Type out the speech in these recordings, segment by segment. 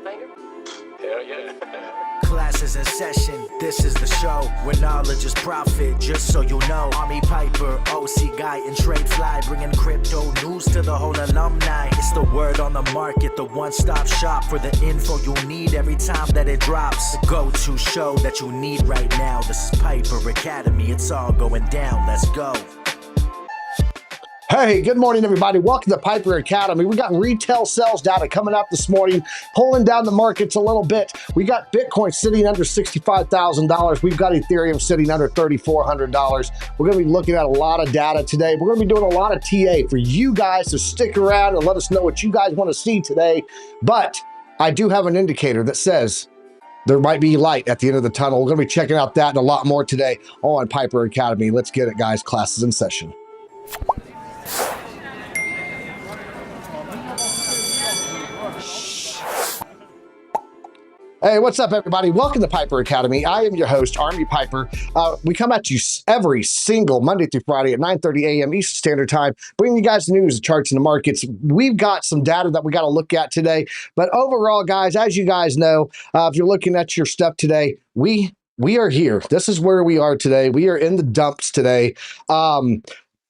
Hell yeah. Classes in session, this is the show where knowledge is profit, just so you know. Army Piper, OC guy, and Trade Fly, bringing crypto news to the whole alumni. It's the word on the market, the one-stop shop for the info you need every time that it drops. The go-to show that you need right now. This is Piper Academy, it's all going down, let's go. Hey, good morning, everybody. Welcome to Piper Academy. We got retail sales data coming out this morning, pulling down the markets a little bit. We got Bitcoin sitting under $65,000. We've got Ethereum sitting under $3,400. We're going to be looking at a lot of data today. We're going to be doing a lot of TA for you guys to stick around and let us know what you guys want to see today. But I do have an indicator that says there might be light at the end of the tunnel. We're going to be checking out that and a lot more today on Piper Academy. Let's get it, guys. Classes in session. Hey, what's up, everybody? Welcome to Piper Academy. I am your host, Army Piper. We come at you every single Monday through Friday at 9:30 a.m. Eastern Standard Time, bringing you guys the news, the charts, and the markets. We've got some data that we got to look at today. But overall, guys, as you guys know, if you're looking at your stuff today, we are here. This is where we are today. We are in the dumps today.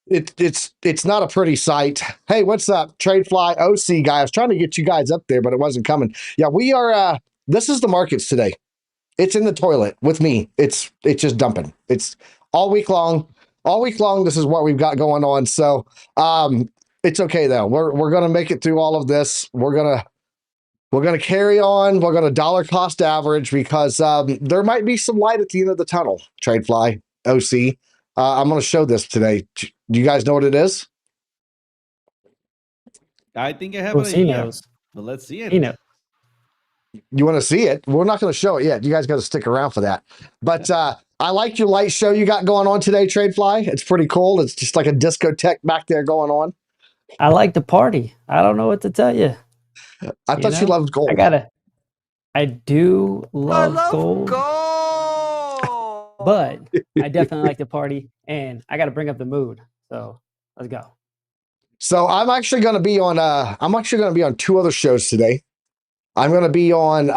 It's not a pretty sight. Hey, what's up, TradeFly OC guy? I was trying to get you guys up there, but it wasn't coming. Yeah, we are. This is the markets today. It's in the toilet with me. It's just dumping. It's all week long. All week long, this is what we've got going on. So it's okay though. We're gonna make it through all of this. We're gonna carry on. We're gonna dollar cost average because there might be some light at the end of the tunnel. TradeFly OC. I'm gonna show this today. Do you guys know what it is? I think I have an idea, but let's see it. You want to see it? We're not going to show it yet. You guys got to stick around for that. But I like your light show you got going on today, TradeFly. It's pretty cool. It's just like a discotheque back there going on. I like to party. I don't know what to tell you. I thought you loved gold. I do love gold, but I definitely like to party, and I got to bring up the mood. So let's go. So I'm actually going to be on two other shows today. I'm going to be on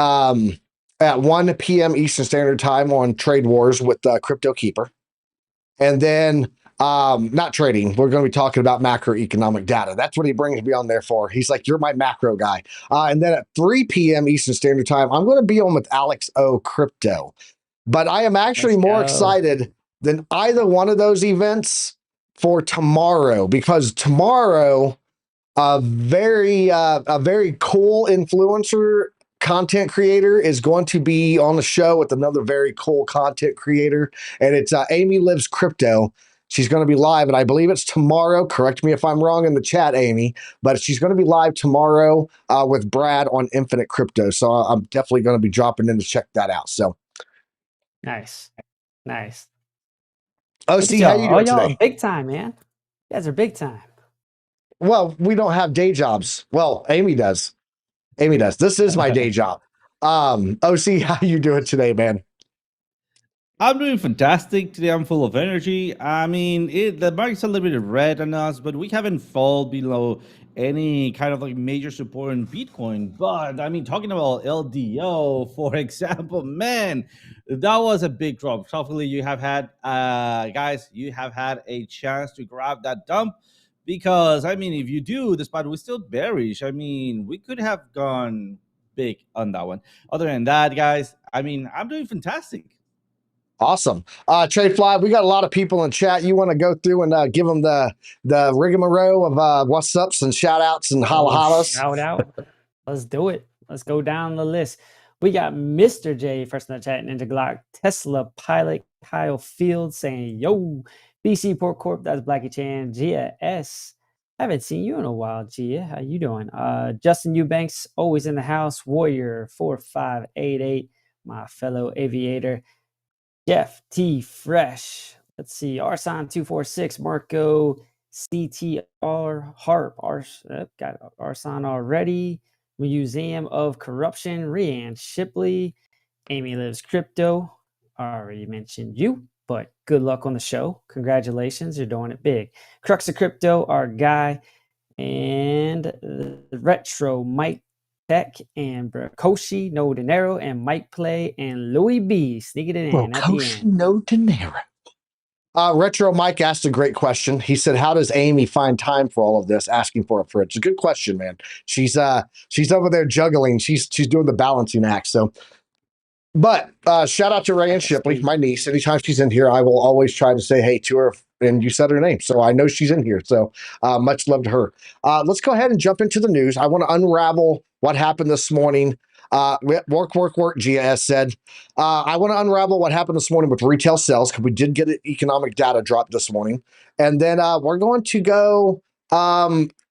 at 1 p.m. Eastern Standard Time on Trade Wars with Crypto Keeper. And then not trading. We're going to be talking about macroeconomic data. That's what he brings me on there for. He's like, you're my macro guy. And then at 3 p.m. Eastern Standard Time, I'm going to be on with Alex O Crypto. But I am actually more excited than either one of those events for tomorrow, because tomorrow a very cool influencer content creator is going to be on the show with another very cool content creator, and it's Amy Lives Crypto. She's going to be live, and I believe it's tomorrow. Correct me if I'm wrong in the chat, Amy, but she's going to be live tomorrow with Brad on Infinite Crypto. So I'm definitely going to be dropping in to check that out. So nice. Oh, see how you doing today? Big time, man. You guys are big time. Well, we don't have day jobs. Well, Amy does. This is my day job. OC, how you doing today, man? I'm doing fantastic today. I'm full of energy. I mean, the market's a little bit red on us, but we haven't fallen below any kind of like major support in Bitcoin. But I mean, talking about LDO, for example, man, that was a big drop. Hopefully you have had, guys, you have had a chance to grab that dump. Because, I mean, if you do, the spot was still bearish. I mean, we could have gone big on that one. Other than that, guys, I mean, I'm doing fantastic. Awesome. TradeFly, we got a lot of people in chat. You want to go through and give them the rigmarole of what's ups and shout outs and holla hollas? Shout out. Let's do it. Let's go down the list. We got Mr. J first in the chat, Ninja Glock, Tesla pilot Kyle Field saying, yo, BC Port Corp, that's Blackie Chan, Gia S. I haven't seen you in a while, Gia. How you doing? Justin Eubanks, always in the house. Warrior 4588, my fellow aviator. Jeff T. Fresh. Let's see. Arson 246, Marco CTR Harp. Got Arson already. Museum of Corruption, Rianne Shipley. Amy Lives Crypto. Already mentioned you. But good luck on the show. Congratulations, you're doing it big. Crux of Crypto, our guy. And the Retro Mike Tech and Brakoshi No Dinero and Mike Play and Louis B sneaking it in at the end. No dinero. Retro Mike asked a great question. He said, "How does Amy find time for all of this?" Asking for a fridge. It's a good question, man. She's over there juggling. She's doing the balancing act. So, but shout out to Rayanne Shipley, my niece. Anytime she's in here, I will always try to say hey to her. And you said her name, so I know she's in here. So much love to her. Let's go ahead and jump into the news. I want to unravel what happened this morning. Work, GS said. I want to unravel what happened this morning with retail sales because we did get an economic data drop this morning. And then we're going to go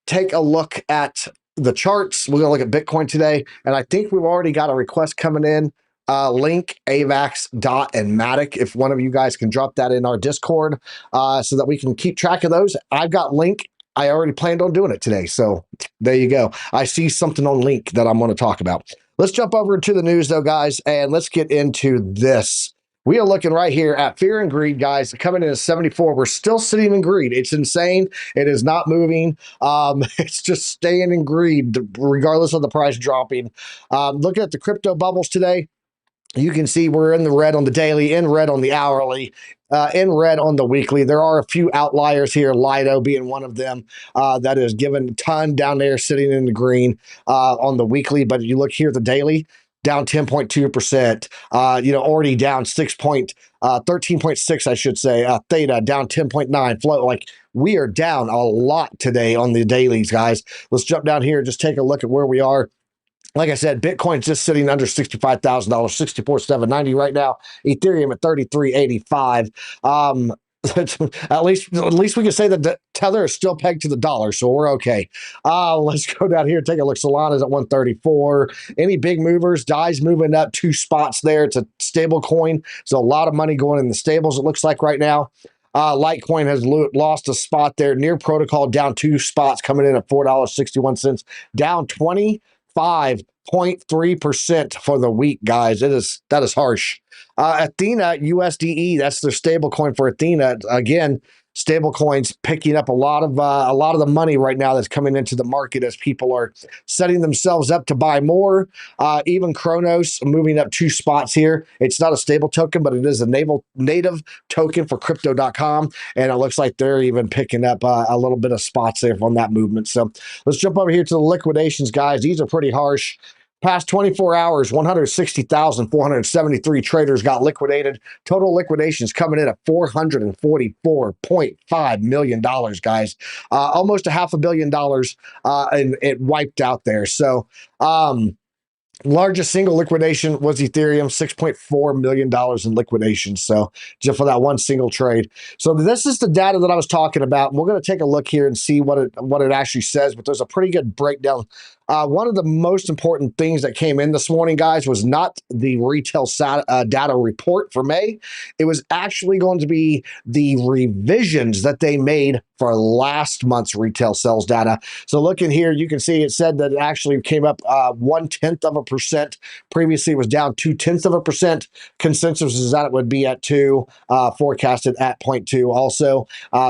take a look at the charts. We're going to look at Bitcoin today. And I think we've already got a request coming in. Link, AVAX, Dot, and Matic. If one of you guys can drop that in our Discord so that we can keep track of those. I've got Link. I already planned on doing it today. So there you go. I see something on Link that I'm going to talk about. Let's jump over to the news, though, guys, and let's get into this. We are looking right here at fear and greed, guys, coming in at 74. We're still sitting in greed. It's insane. It is not moving. It's just staying in greed, regardless of the price dropping. Looking at the crypto bubbles today, you can see we're in the red on the daily, in red on the hourly, in red on the weekly. There are a few outliers here, Lido being one of them, that is given a ton down there sitting in the green on the weekly. But you look here, the daily, down 10.2%, already down 13.6, I should say. Theta down 10.9, float. Like, we are down a lot today on the dailies, guys. Let's jump down here and just take a look at where we are. Like I said, Bitcoin's just sitting under $65,000, 64,790 right now. Ethereum at 3385. At least we can say that the Tether is still pegged to the dollar, so we're okay. Let's go down here and take a look. Solana's at 134. Any big movers? DAI's moving up 2 spots there. It's a stable coin, so a lot of money going in the stables, it looks like right now. Litecoin has lost a spot there. Near Protocol down 2 spots, coming in at $4.61, down 25.3% for the week, guys. That is harsh. Athena USDE, that's their stable coin for Athena. Again, stable coins picking up a lot of the money right now that's coming into the market as people are setting themselves up to buy more. Even Kronos moving up 2 spots here. It's not a stable token, but it is a native token for crypto.com. And it looks like they're even picking up a little bit of spots there on that movement. So let's jump over here to the liquidations, guys. These are pretty harsh. Past 24 hours, 160,473 traders got liquidated. Total liquidations coming in at $444.5 million, guys. Almost $500 million, and it wiped out there. So, largest single liquidation was Ethereum, $6.4 million in liquidation. So just for that one single trade. So this is the data that I was talking about. We're going to take a look here and see what it actually says, but there's a pretty good breakdown. One of the most important things that came in this morning, guys, was not the retail data report for May. It was actually going to be the revisions that they made for last month's retail sales data. So looking here, you can see it said that it actually came up 0.1%. Previously, it was down 0.2%. Consensus is that it would be at 2, forecasted at 0.2. Also,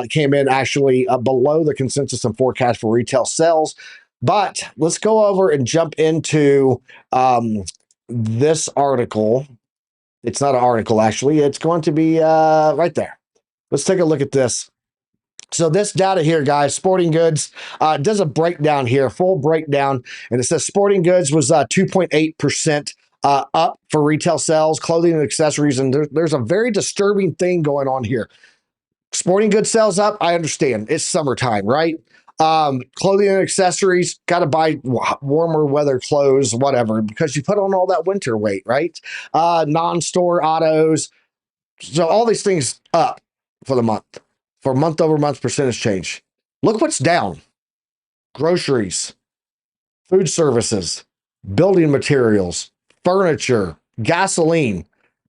came in actually below the consensus and forecast for retail sales. But let's go over and jump into this article. It's not an article, actually. It's going to be right there. Let's take a look at this. So this data here, guys, sporting goods, does a breakdown here, full breakdown. And it says sporting goods was 2.8% up for retail sales, clothing and accessories. And there's a very disturbing thing going on here. Sporting goods sales up, I understand. It's summertime, right? Clothing and accessories, got to buy warmer weather clothes, whatever, because you put on all that winter weight, right? Non-store autos. So all these things up for the month, for month-over-month percentage change. Look what's down. Groceries, food services, building materials, furniture, gasoline.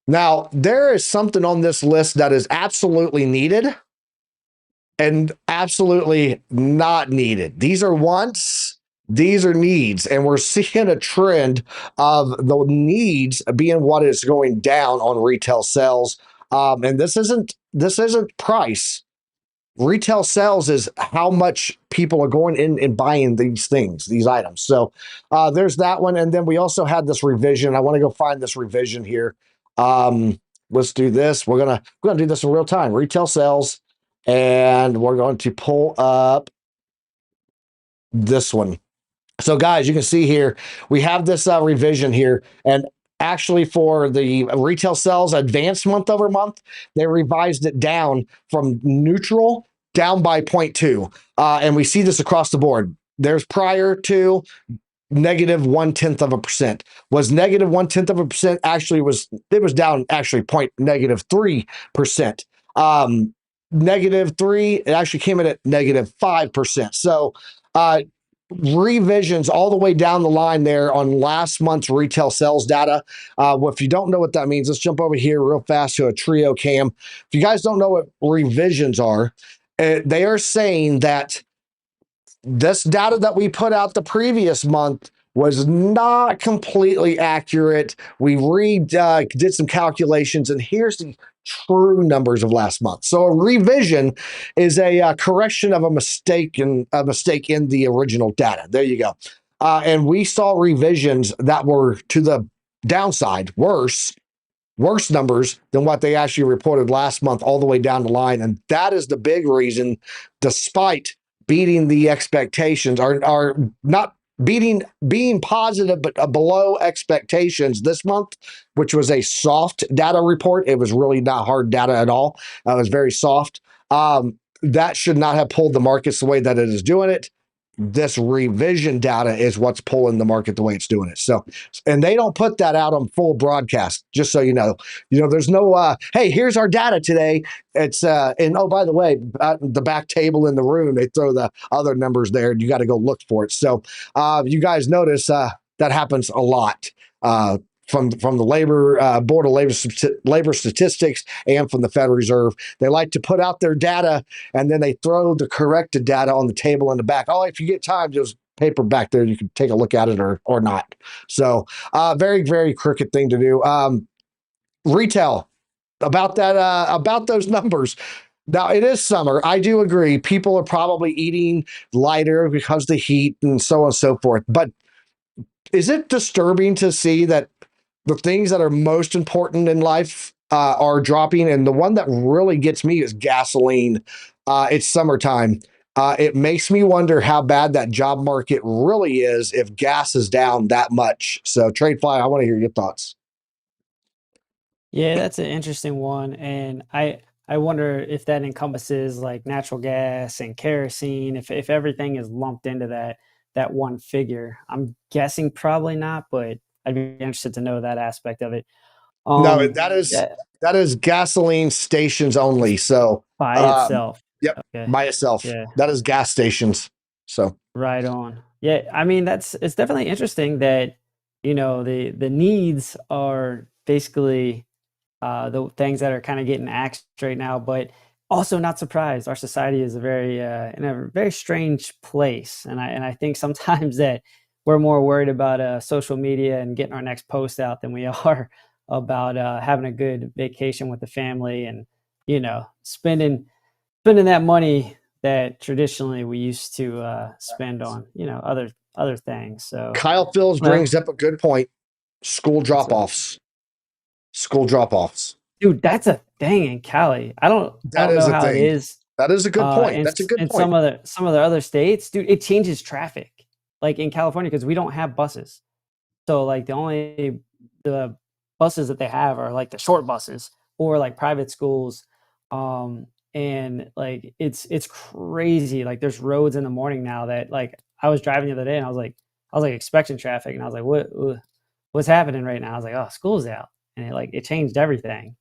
Now, there is something on this list that is absolutely needed and absolutely not needed. These are wants, these are needs, and we're seeing a trend of the needs being what is going down on retail sales. And this isn't price. Retail sales is how much people are going in and buying these things, these items. So there's that one. And then we also had this revision. I want to go find this revision here. Let's do this. We're gonna do this in real time. Retail sales, and we're going to pull up this one. So guys, you can see here, we have this revision here, and actually for the retail sales advanced month over month, they revised it down from neutral down by 0.2. And we see this across the board. There's prior to negative 0.1%. Was negative 0.1%, actually it was down actually negative 3%. Negative 3, it actually came in at negative 5%. So revisions all the way down the line there on last month's retail sales data. Well, if you don't know what that means, let's jump over here real fast to a trio cam. If you guys don't know what revisions are, they are saying that this data that we put out the previous month was not completely accurate. We did some calculations, and here's the true numbers of last month. So a revision is a correction of a mistake in the original data. There you go. And we saw revisions that were to the downside, worse numbers than what they actually reported last month, all the way down the line. And that is the big reason, despite beating the expectations, are not being positive, but below expectations this month, which was a soft data report. It was really not hard data at all. It was very soft. That should not have pulled the markets the way that it is doing it. This revision data is what's pulling the market the way it's doing it. So, and they don't put that out on full broadcast, just so you know. There's no, hey, here's our data today. It's, and oh, by the way, the back table in the room, they throw the other numbers there, and you got to go look for it. So, you guys notice that happens a lot. From the Board of Labor Statistics and from the Federal Reserve. They like to put out their data, and then they throw the corrected data on the table in the back. Oh, if you get time, there's paper back there. You can take a look at it or not. So very, very crooked thing to do. Retail, about those numbers. Now, it is summer. I do agree. People are probably eating lighter because of the heat and so on and so forth. But is it disturbing to see that the things that are most important in life are dropping? And the one that really gets me is gasoline. It's summertime. It makes me wonder how bad that job market really is if gas is down that much. So, Tradefly, I want to hear your thoughts. Yeah, that's an interesting one. And I wonder if that encompasses like natural gas and kerosene, if everything is lumped into that one figure. I'm guessing probably not, but I'd be interested to know that aspect of it. No, that is gasoline stations only. So by itself. Yep, Okay. by itself. Yeah. That is gas stations. So Right on. Yeah, I mean it's definitely interesting that the needs are basically the things that are kind of getting axed right now, but also not surprised. Our society is in a very strange place, and I think sometimes that we're more worried about social media and getting our next post out than we are about having a good vacation with the family and spending that money that traditionally we used to spend on other things. So Kyle Phillips brings up a good point. School drop-offs. Dude, that's a thing in Cali. I don't know how it is. That is a good point. That's a good point. Some of the other states, dude, it changes traffic. Like in California, because we don't have buses. So like the buses that they have are like the short buses or like private schools. And like it's crazy. Like there's roads in the morning now that like I was driving the other day and I was like expecting traffic and I was like, what's happening right now? I was like, oh, school's out. And it changed everything.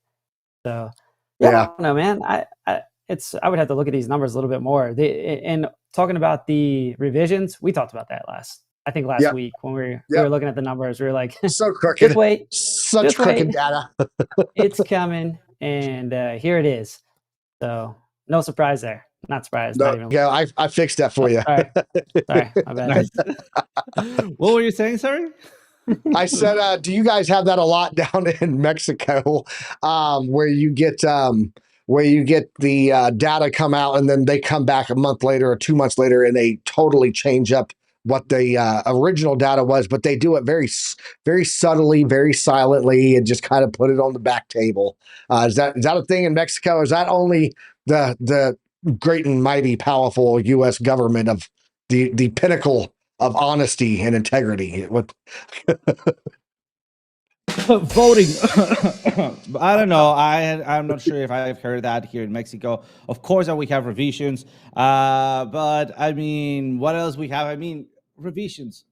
So yeah. I don't know, man. I would have to look at these numbers a little bit more. And talking about the revisions, we talked about that last week when we were looking at the numbers. We were like, so crooked. Just wait. Such crooked data. It's coming, and here it is. So no surprise there. Not surprised. No, not even. Yeah, I fixed that for you. Sorry, my bad. What were you saying, sorry? I said, do you guys have that a lot down in Mexico, where you get where you get the data come out and then they come back a month later or 2 months later and they totally change up what the original data was, but they do it very subtly, very silently, and just kind of put it on the back table. Is that a thing in Mexico? Is that only the great and mighty, powerful U.S. government of the pinnacle of honesty and integrity? What? Voting. I don't know. I'm not sure if I've heard that here in Mexico. Of course, that we have revisions. But I mean, what else we have? I mean, revisions.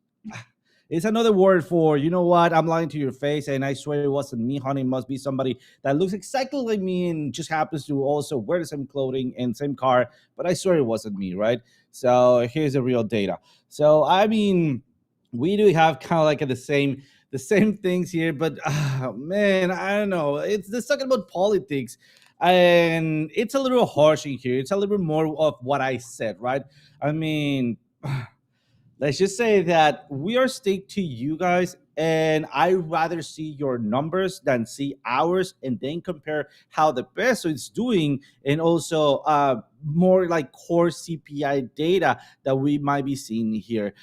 It's another word for, you know what? I'm lying to your face, and I swear it wasn't me, honey. It must be somebody that looks exactly like me and just happens to also wear the same clothing and same car. But I swear it wasn't me, right? So here's the real data. So I mean, we do have kind of like the same things here, but man, I don't know. It's talking about politics, and it's a little harsh in here. It's a little bit more of what I said, right? I mean, let's just say that we are stick to you guys, and I rather see your numbers than see ours, and then compare how the peso is doing, and also more like core CPI data that we might be seeing here,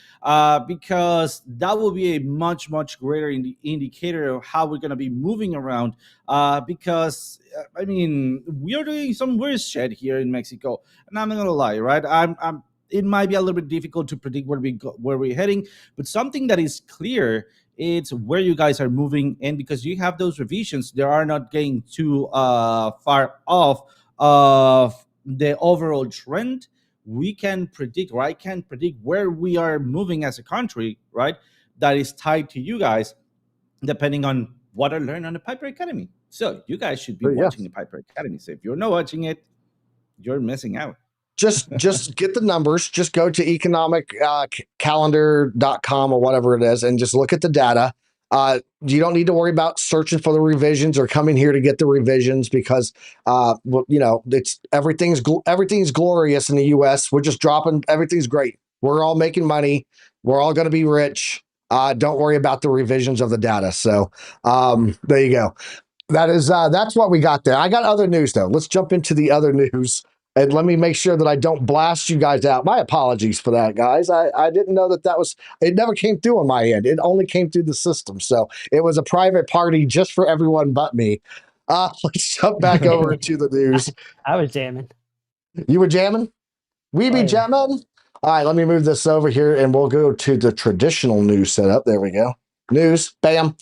because that will be a much greater indicator of how we're going to be moving around. Because I mean, we are doing some weird shit here in Mexico, and I'm not gonna lie, right? I'm it might be a little bit difficult to predict where we're heading, but something that is clear, it's where you guys are moving, and because you have those revisions, they are not getting too far off of the overall trend. We can predict, or I can predict where we are moving as a country, right? That is tied to you guys, depending on what I learned on the Piper Academy. So you guys should be watching the Piper Academy. So if you're not watching it, you're missing out. Just get the numbers. Just go to economiccalendar.com or whatever it is, and just look at the data. You don't need to worry about searching for the revisions or coming here to get the revisions, because well, you know, it's everything's glorious in the U.S. We're just dropping. Everything's great. We're all making money. We're all going to be rich. Don't worry about the revisions of the data. So there you go. That's what we got there. I got other news though. Let's jump into the other news. And let me make sure that I don't blast you guys out. My apologies for that, guys. I didn't know it never came through on my end. It only came through the system. So it was a private party just for everyone but me. Let's jump back over into the news. I was jamming. You were jamming? We be jamming? All right, let me move this over here and we'll go to the traditional news setup. There we go. News, bam.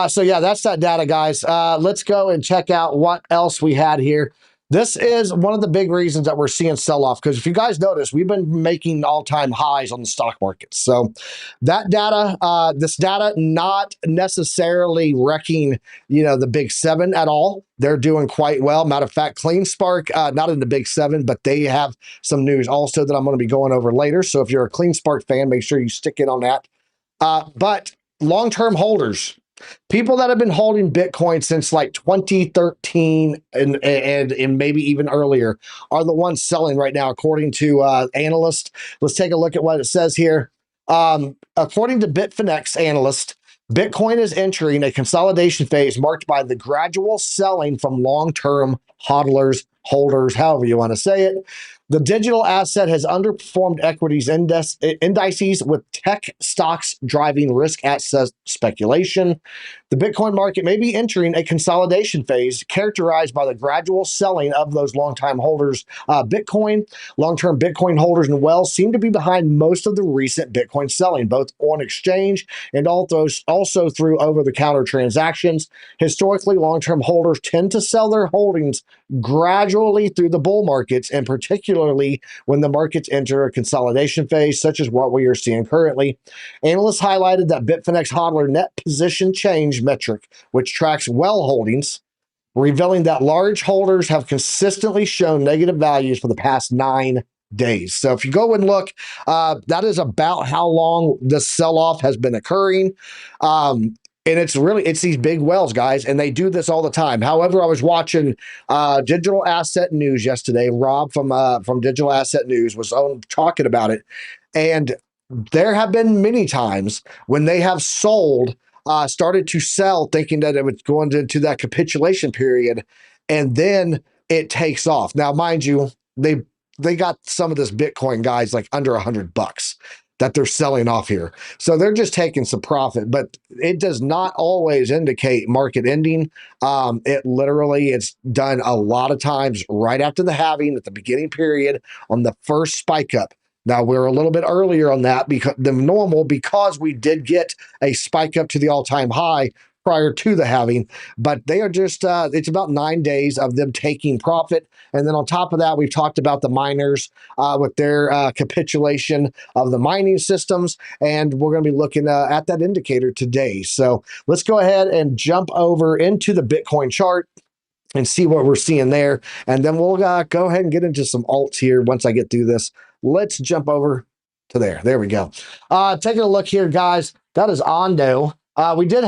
So yeah, that's that data, guys. Let's go and check out what else we had here. This is one of the big reasons that we're seeing sell-off, because if you guys notice, we've been making all-time highs on the stock market. So that data, this data not necessarily wrecking, you know, the big seven at all. They're doing quite well. Matter of fact, CleanSpark, not in the big seven, but they have some news also that I'm going to be going over later. So if you're a CleanSpark fan, make sure you stick in on that. But long-term holders, people that have been holding Bitcoin since like 2013 and maybe even earlier, are the ones selling right now, according to analysts. Let's take a look at what it says here. According to Bitfinex analyst, Bitcoin is entering a consolidation phase marked by the gradual selling from long-term hodlers, holders, however you want to say it. The digital asset has underperformed equities indices, with tech stocks driving risk asset speculation. The Bitcoin market may be entering a consolidation phase characterized by the gradual selling of those long-time holders. Bitcoin, long-term Bitcoin holders and wells seem to be behind most of the recent Bitcoin selling, both on exchange and also through over-the-counter transactions. Historically, long-term holders tend to sell their holdings gradually through the bull markets, and particularly when the markets enter a consolidation phase, such as what we are seeing currently. Analysts highlighted that Bitfinex hodler net position change metric, which tracks well holdings, revealing that large holders have consistently shown negative values for the past 9 days. So if you go and look, that is about how long the sell-off has been occurring. And it's these big wells, guys, and they do this all the time. However, I was watching Digital Asset News yesterday. Rob from Digital Asset News was talking about it, and there have been many times when they have started to sell, thinking that it was going into that capitulation period, and then it takes off. Now, mind you, they got some of this Bitcoin guys like under $100 that they're selling off here. So they're just taking some profit, but it does not always indicate market ending. It's done a lot of times right after the halving at the beginning period on the first spike up. Now we're a little bit earlier on that than normal because we did get a spike up to the all-time high prior to the halving, but they are just it's about 9 days of them taking profit. And then on top of that, we've talked about the miners with their capitulation of the mining systems, and we're going to be looking at that indicator today. So let's go ahead and jump over into the Bitcoin chart and see what we're seeing there, and then we'll go ahead and get into some alts here once I get through this. Let's jump over to there. There we go. Taking a look here, guys. That is Ondo. We did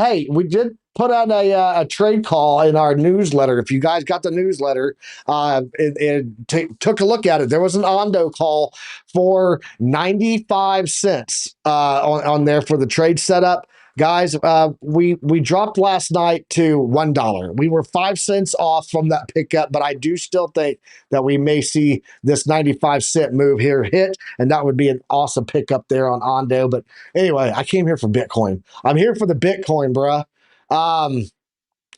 put out a trade call in our newsletter. If you guys got the newsletter, took a look at it. There was an Ondo call for 95 cents on there for the trade setup. Guys, we dropped last night to $1. We were 5 cents off from that pickup, but I do still think that we may see this 95-cent move here hit, and that would be an awesome pickup there on Ondo. But anyway, I came here for Bitcoin. I'm here for the Bitcoin, bruh.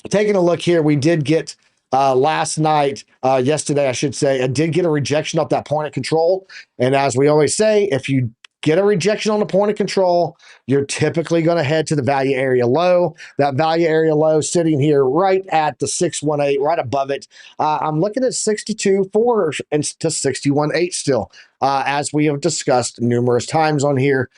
Taking a look here, we did get yesterday, I should say, I did get a rejection off that point of control. And as we always say, if you get a rejection on the point of control, you're typically going to head to the value area low. That value area low sitting here right at the 618, right above it. I'm looking at 62.4 and to 61.8 still, as we have discussed numerous times on here,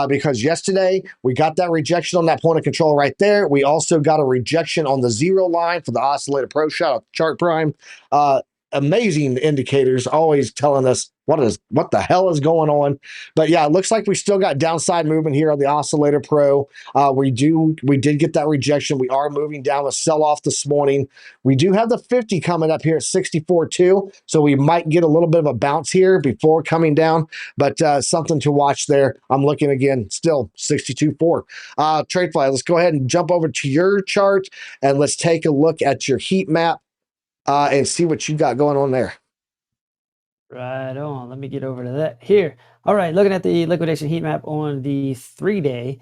because yesterday we got that rejection on that point of control right there. We also got a rejection on the 0 line for the Oscillator Pro Shot Chart Prime. Amazing indicators, always telling us what the hell is going on. But yeah, it looks like we still got downside movement here on the Oscillator Pro. We did get that rejection. We are moving down a sell-off this morning. We do have the 50 coming up here at 64.2, so we might get a little bit of a bounce here before coming down, but something to watch there. I'm looking again, still 62.4. Trade fly, let's go ahead and jump over to your chart, and let's take a look at your heat map and see what you got going on there. Right on. Let me get over to that here. All right, looking at the liquidation heat map on the 3-day,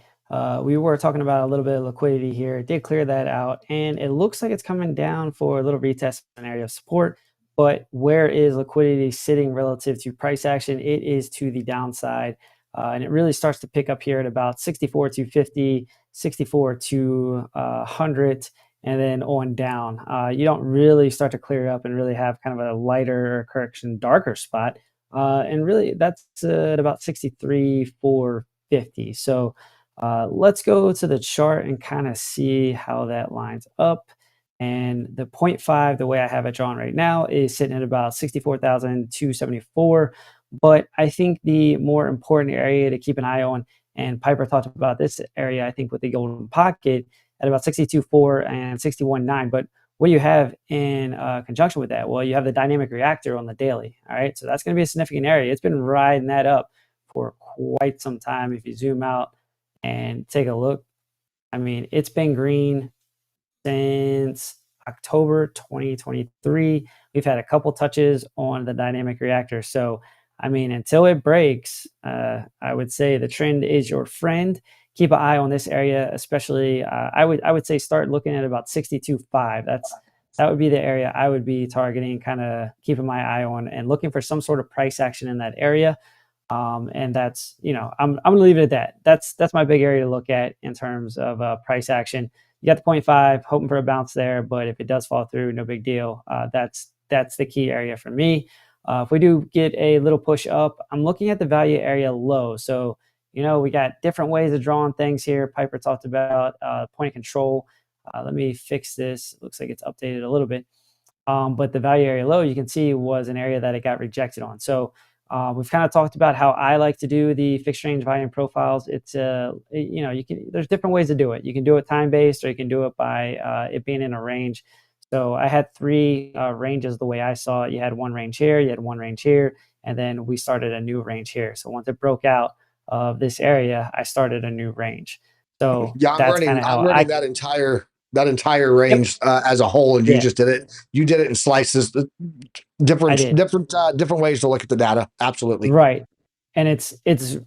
we were talking about a little bit of liquidity here. It did clear that out, and it looks like it's coming down for a little retest in an area of support. But where is liquidity sitting relative to price action? It is to the downside, and it really starts to pick up here at about 64.250, 64.200. And then on down, you don't really start to clear up and really have kind of a lighter correction, darker spot. And really that's at about 63.450. So let's go to the chart and kind of see how that lines up. And the 0.5, the way I have it drawn right now, is sitting at about 64,274. But I think the more important area to keep an eye on, and Piper talked about this area, I think, with the golden pocket at about 62.4 and 61.9. But what do you have in conjunction with that? Well, you have the dynamic reactor on the daily. All right, so that's going to be a significant area. It's been riding that up for quite some time. If you zoom out and take a look, I mean, it's been green since October 2023. We've had a couple touches on the dynamic reactor. So, I mean, until it breaks, I would say the trend is your friend. Keep an eye on this area, especially. I would say start looking at about 62.5. That would be the area I would be targeting, kind of keeping my eye on and looking for some sort of price action in that area. And that's, I'm gonna leave it at that. That's my big area to look at in terms of price action. You got the 0.5, hoping for a bounce there, but if it does fall through, no big deal. That's the key area for me. If we do get a little push up, I'm looking at the value area low. So, we got different ways of drawing things here. Piper talked about point of control. Let me fix this. It looks like it's updated a little bit. But the value area low, you can see, was an area that it got rejected on. So we've kind of talked about how I like to do the fixed range volume profiles. It's there's different ways to do it. You can do it time based, or you can do it by it being in a range. So I had 3 ranges the way I saw it. You had one range here, you had one range here, and then we started a new range here. So once it broke out of this area, I started a new range. So yeah, I'm running that entire that entire range as a whole, and you just did it. You did it in slices, different ways to look at the data. Absolutely. Right. And it's to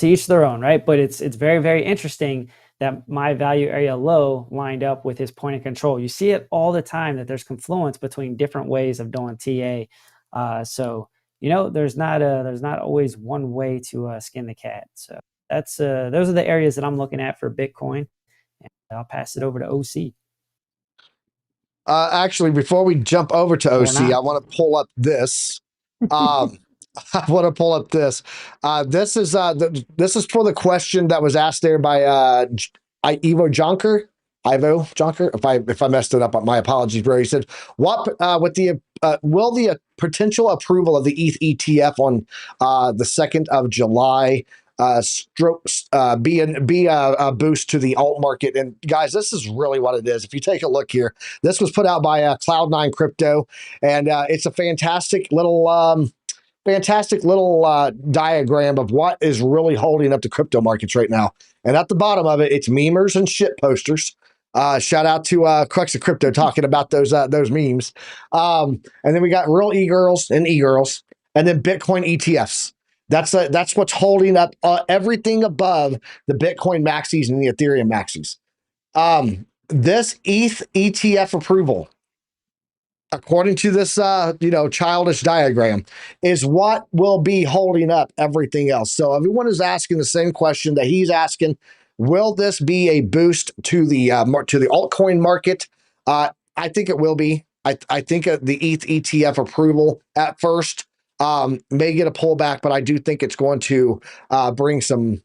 each their own, right? But it's very, very interesting that my value area low lined up with his point of control. You see it all the time that there's confluence between different ways of doing TA. So there's not always one way to skin the cat. So that's those are the areas that I'm looking at for Bitcoin. And I'll pass it over to OC. Actually, before we jump over to OC, I want to pull up this. I want to pull up this. This is for the question that was asked there by Ivo Jonker. If I messed it up, my apologies, bro. He said, "What with the will the potential approval of the ETH ETF on the 2nd of July be a boost to the alt market?" And guys, this is really what it is. If you take a look here, this was put out by Cloud9 Crypto, and it's a fantastic little diagram of what is really holding up the crypto markets right now. And at the bottom of it, it's memers and shit posters. Shout out to Crux of Crypto talking about those memes. And then we got real e-girls, and then Bitcoin ETFs. That's what's holding up everything above the Bitcoin maxis and the Ethereum maxis. This ETH ETF approval, according to this childish diagram, is what will be holding up everything else. So everyone is asking the same question that he's asking. Will this be a boost to the altcoin market? I think it will be. I think the ETH ETF approval at first may get a pullback, but I do think it's going to bring some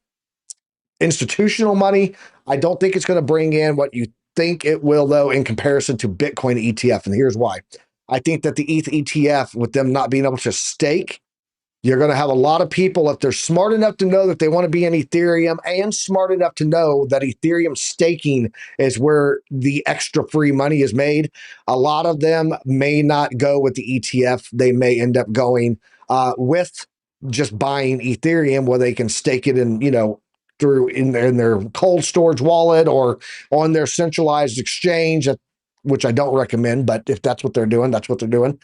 institutional money. I don't think it's going to bring in what you think it will, though, in comparison to Bitcoin ETF. And here's why. I think that the ETH ETF, with them not being able to stake, you're going to have a lot of people, if they're smart enough to know that they want to be in Ethereum and smart enough to know that Ethereum staking is where the extra free money is made, a lot of them may not go with the ETF. They may end up going with just buying Ethereum, where they can stake it in, through in their cold storage wallet or on their centralized exchange, which I don't recommend, but if that's what they're doing, that's what they're doing.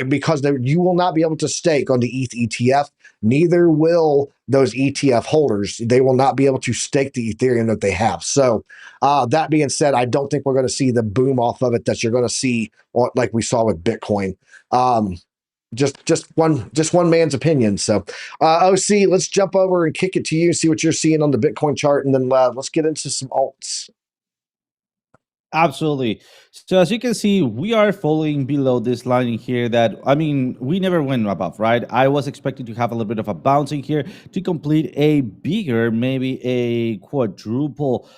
Because you will not be able to stake on the ETH ETF. Neither will those ETF holders. They will not be able to stake the Ethereum that they have. So that being said, I don't think we're going to see the boom off of it that you're going to see like we saw with Bitcoin. Just one man's opinion. So OC, let's jump over and kick it to you, see what you're seeing on the Bitcoin chart, and then let's get into some alts. Absolutely. So as you can see, we are falling below this line in here that, we never went above, right? I was expecting to have a little bit of a bouncing here to complete a bigger, maybe a quadruple,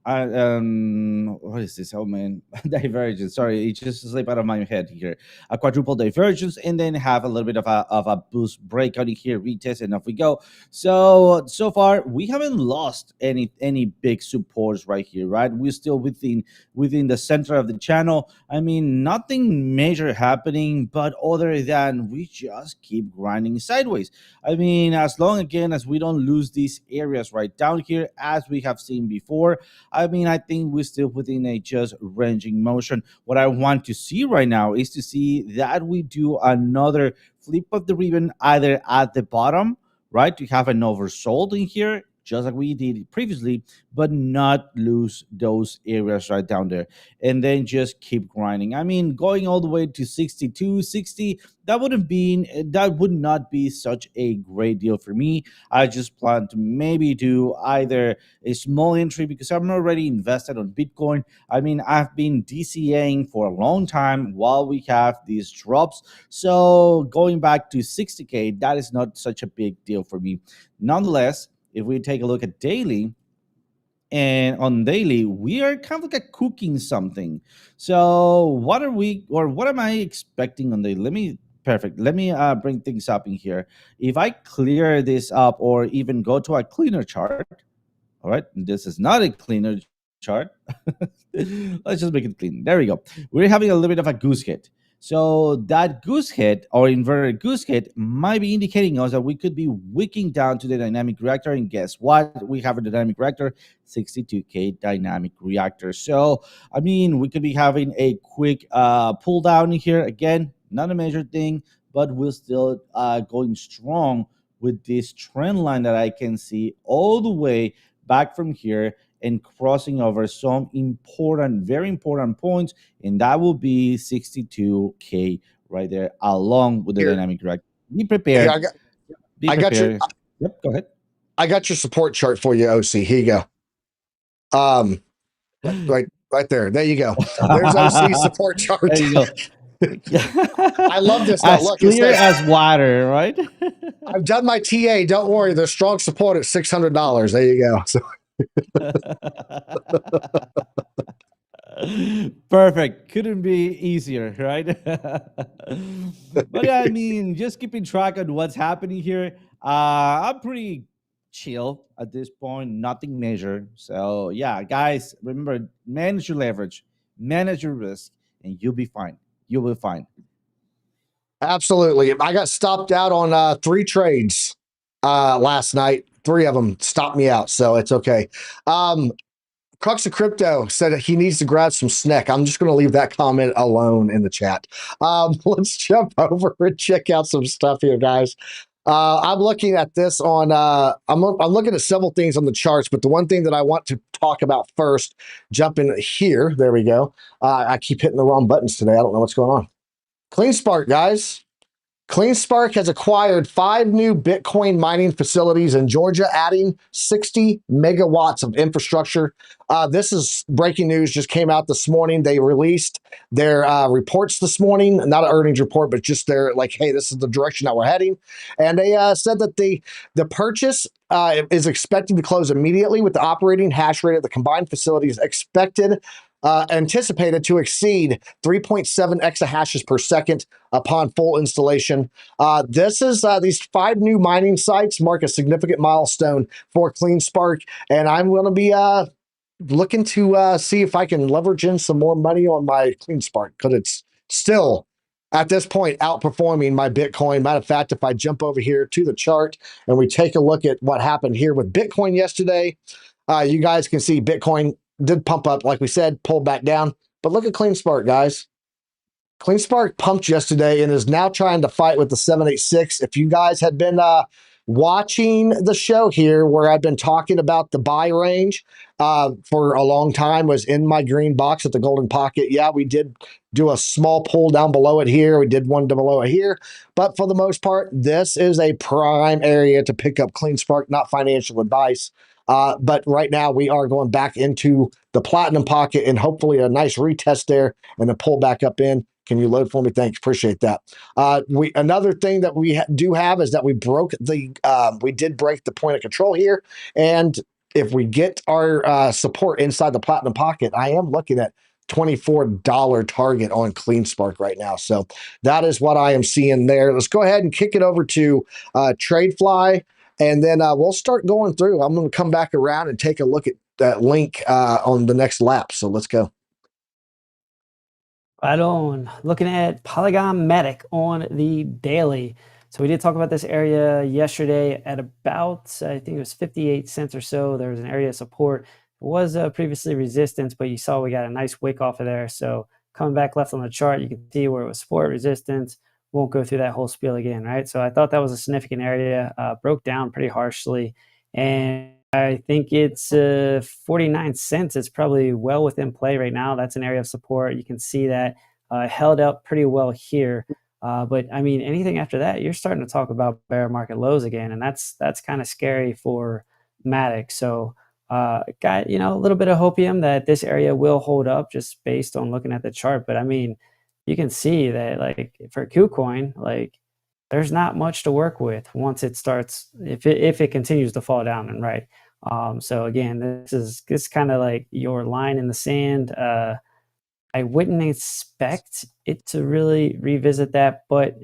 what is this? Oh man, divergence. Sorry, it just slipped out of my head here. A quadruple divergence, and then have a little bit of a boost breakout in here, retest, and off we go. So far we haven't lost any big supports right here, right? We're still within the center of the channel. Nothing major happening, but other than we just keep grinding sideways. As long again as we don't lose these areas right down here, as we have seen before. I think we're still within a just ranging motion. What I want to see right now is to see that we do another flip of the ribbon, either at the bottom, right, to have an oversold in here, just like we did previously, but not lose those areas right down there, and then just keep grinding. Going all the way to 62, 60, that would not be such a great deal for me. I just plan to maybe do either a small entry, because I'm already invested on Bitcoin. I've been DCAing for a long time while we have these drops. So going back to 60K, that is not such a big deal for me. Nonetheless, if we take a look at daily, and on daily, we are kind of like cooking something. So what am I expecting on daily? Let me bring things up in here. If I clear this up, or even go to a cleaner chart, all right, this is not a cleaner chart. Let's just make it clean. There we go. We're having a little bit of a goose hit. So that goose head or inverted goose head might be indicating us that we could be wicking down to the dynamic reactor. And guess what? We have a dynamic reactor, 62K dynamic reactor. So, I mean, we could be having a quick pull down here. Again, not a major thing, but we're still going strong with this trend line that I can see all the way back from here and crossing over some important, very important points, and that will be 62K right there, along with the Here, dynamic reactor. Be here, prepared. Be I got your, prepared. Yep, go ahead. I got your support chart for you, OC. Here you go. Right there. There you go. There's OC support chart. There you go. I love this though. As Look, it clear says, as water, right? I've done my TA. Don't worry. There's strong support at $600. There you go. So, Perfect. Couldn't be easier, right? But yeah, I mean, just keeping track on what's happening here. I'm pretty chill at this point, nothing major. So yeah, guys, remember, manage your leverage, manage your risk, and you'll be fine. You will be fine. absolutely. I got stopped out on 3 trades last night. 3 of them stopped me out. So it's okay. Crux of Crypto said that he needs to grab some snack. I'm just going to leave that comment alone in the chat. Let's jump over and check out some stuff here, guys. I'm looking at this on. I'm looking at several things on the charts, but the one thing that I want to talk about first, jump in here. There we go. I keep hitting the wrong buttons today. I don't know what's going on. CleanSpark, guys. CleanSpark has acquired 5 new Bitcoin mining facilities in Georgia, adding 60 megawatts of infrastructure. This is breaking news, just came out this morning. They released their reports this morning, not an earnings report, but just their like, hey, this is the direction that we're heading. And they said that the purchase is expected to close immediately, with the operating hash rate of the combined facilities anticipated to exceed 3.7 exahashes per second upon full installation. These 5 new mining sites mark a significant milestone for CleanSpark, and I'm going to be looking to see if I can leverage in some more money on my CleanSpark, because it's still at this point outperforming my Bitcoin. Matter of fact, if I jump over here to the chart and we take a look at what happened here with Bitcoin yesterday, you guys can see Bitcoin did pump up, like we said, pulled back down. But look at CleanSpark, guys. CleanSpark pumped yesterday and is now trying to fight with the 786. If you guys had been watching the show here, where I've been talking about the buy range for a long time, was in my green box at the golden pocket. Yeah, we did do a small pull down below it here. We did one below it here. But for the most part, this is a prime area to pick up CleanSpark, not financial advice. But right now we are going back into the platinum pocket and hopefully a nice retest there and a pull back up in. Can you load for me? Thanks. Appreciate that. Another thing that we do have is that we did break the point of control here. And if we get our support inside the platinum pocket, I am looking at $24 target on CleanSpark right now. So that is what I am seeing there. Let's go ahead and kick it over to TradeFly. And then we'll start going through. I'm going to come back around and take a look at that link on the next lap. So let's go. Right on. Looking at Polygon Matic on the daily. So we did talk about this area yesterday at about, I think it was 58 cents or so. There was an area of support. It was previously resistance, but you saw we got a nice wick off of there. So coming back left on the chart, you can see where it was support, resistance. Won't go through that whole spiel again, right? So I thought that was a significant area, broke down pretty harshly. And I think it's 49 cents. It's probably well within play right now. That's an area of support. You can see that held up pretty well here. But I mean, anything after that, you're starting to talk about bear market lows again. And that's kind of scary for Matic. So got, a little bit of hopium that this area will hold up just based on looking at the chart. But I mean, you can see that like for KuCoin, like there's not much to work with once it starts, if it continues to fall down and right. So again, this is kind of like your line in the sand. I wouldn't expect it to really revisit that, but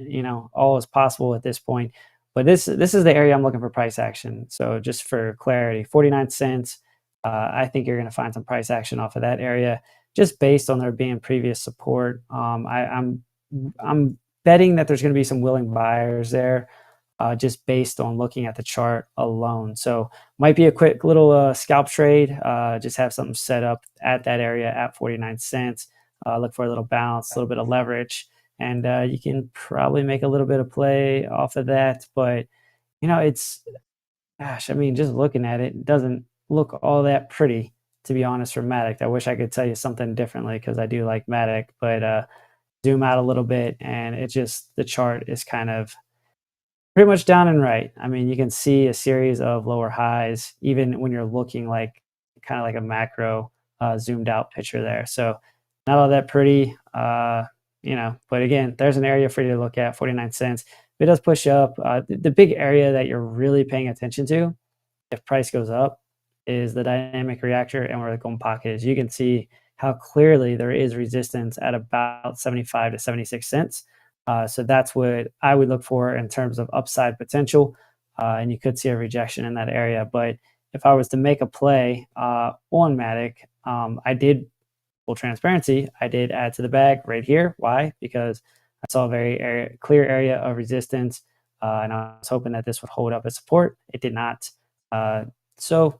all is possible at this point. But this is the area I'm looking for price action. So just for clarity, 49 cents. I think you're going to find some price action off of that area, just based on there being previous support. I'm I'm betting that there's going to be some willing buyers there, just based on looking at the chart alone. So might be a quick little scalp trade. Just have something set up at that area at 49 cents. Look for a little bounce, a little bit of leverage, and you can probably make a little bit of play off of that. But it's, gosh, I mean, just looking at it, it doesn't look all that pretty, to be honest, for Matic. I wish I could tell you something differently because I do like Matic, but zoom out a little bit and the chart is kind of pretty much down and right. I mean, you can see a series of lower highs, even when you're looking like kind of like a macro zoomed out picture there. So not all that pretty, but again, there's an area for you to look at, 49 cents. If it does push up, the big area that you're really paying attention to, if price goes up, is the dynamic reactor and where the golden pocket is. You can see how clearly there is resistance at about 75 to 76 cents. So that's what I would look for in terms of upside potential. And you could see a rejection in that area. But if I was to make a play on Matic, I did, full transparency, I did add to the bag right here. Why? Because I saw a very clear area of resistance, and I was hoping that this would hold up as support. It did not. So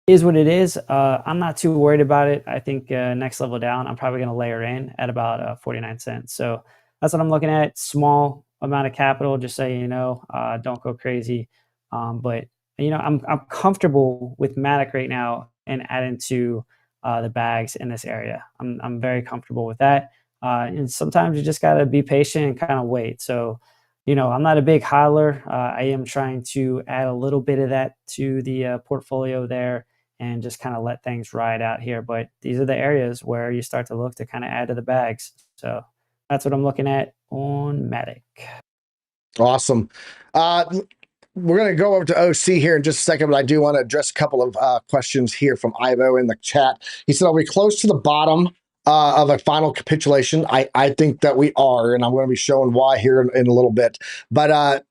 is what it is. I'm not too worried about it. I think next level down, I'm probably going to layer in at about 49 cents. So that's what I'm looking at. Small amount of capital, just so you know. Don't go crazy. But I'm comfortable with Matic right now and adding to the bags in this area. I'm very comfortable with that. And sometimes you just got to be patient and kind of wait. So, I'm not a big hodler. I am trying to add a little bit of that to the portfolio there and just kind of let things ride out here. But these are the areas where you start to look to kind of add to the bags. So that's what I'm looking at on Matic. Awesome. We're going to go over to OC here in just a second, but I do want to address a couple of questions here from Ivo in the chat. He said, are we close to the bottom of a final capitulation? I think that we are, and I'm going to be showing why here in a little bit. But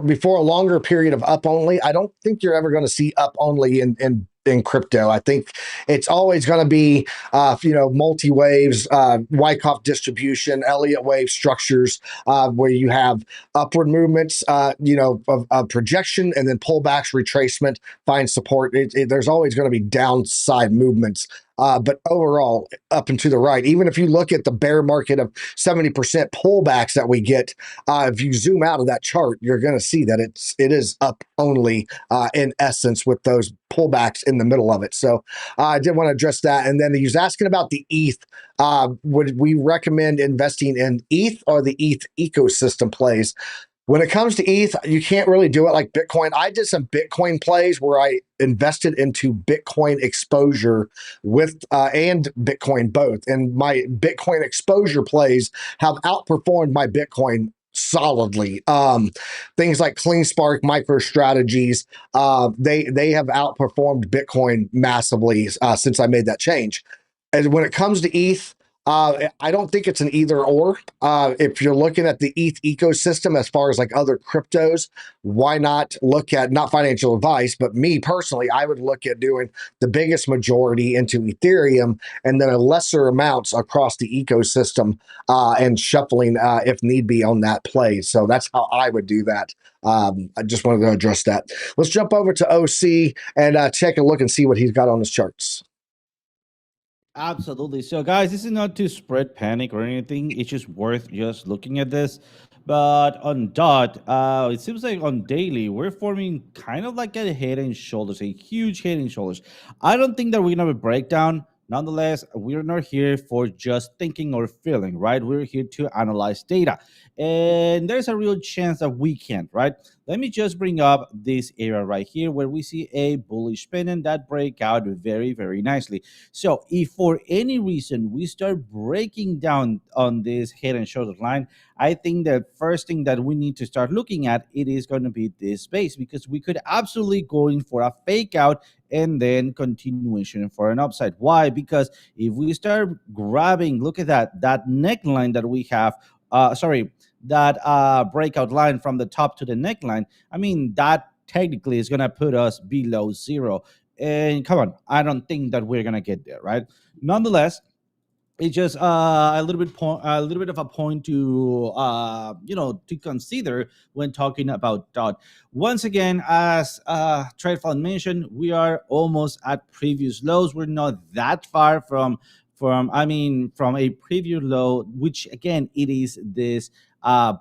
before a longer period of up only, I don't think you're ever going to see up only in crypto. I think it's always going to be, multi waves, Wyckoff distribution, Elliott wave structures, where you have upward movements, of projection, and then pullbacks, retracement, find support. There's always going to be downside movements. But overall, up and to the right, even if you look at the bear market of 70% pullbacks that we get, if you zoom out of that chart, you're going to see that it is up only in essence, with those pullbacks in the middle of it. So I did want to address that. And then he was asking about the ETH. Would we recommend investing in ETH or the ETH ecosystem plays? When it comes to ETH, you can't really do it like Bitcoin. I did some Bitcoin plays where I invested into Bitcoin exposure and Bitcoin both. And my Bitcoin exposure plays have outperformed my Bitcoin solidly. Things like CleanSpark, MicroStrategies, they have outperformed Bitcoin massively since I made that change. And when it comes to ETH, I don't think it's an either or. If you're looking at the ETH ecosystem as far as like other cryptos, why not look at, not financial advice, but me personally, I would look at doing the biggest majority into Ethereum and then a lesser amounts across the ecosystem and shuffling if need be on that play. So that's how I would do that. I just wanted to address that. Let's jump over to OC and take a look and see what he's got on his charts. Absolutely. So, guys, this is not to spread panic or anything. It's just worth just looking at this. But on DOT, it seems like on daily, we're forming kind of like a head and shoulders, a huge head and shoulders. I don't think that we're going to have a breakdown. Nonetheless, we're not here for just thinking or feeling, right? We're here to analyze data. And there's a real chance that we can't, right? Let me just bring up this area right here where we see a bullish pennant that break out very, very nicely. So if for any reason we start breaking down on this head and shoulders line, I think the first thing that we need to start looking at, it is going to be this base, because we could absolutely go in for a fake out and then continuation for an upside. Why? Because if we start grabbing, look at that neckline that we have, that breakout line from the top to the neckline, I mean, that technically is going to put us below zero. And come on, I don't think that we're going to get there, right? Nonetheless, it's just a little bit of a point to to consider when talking about dot. Once again, as TradeFund mentioned, we are almost at previous lows. We're not that far from a previous low, which again it is this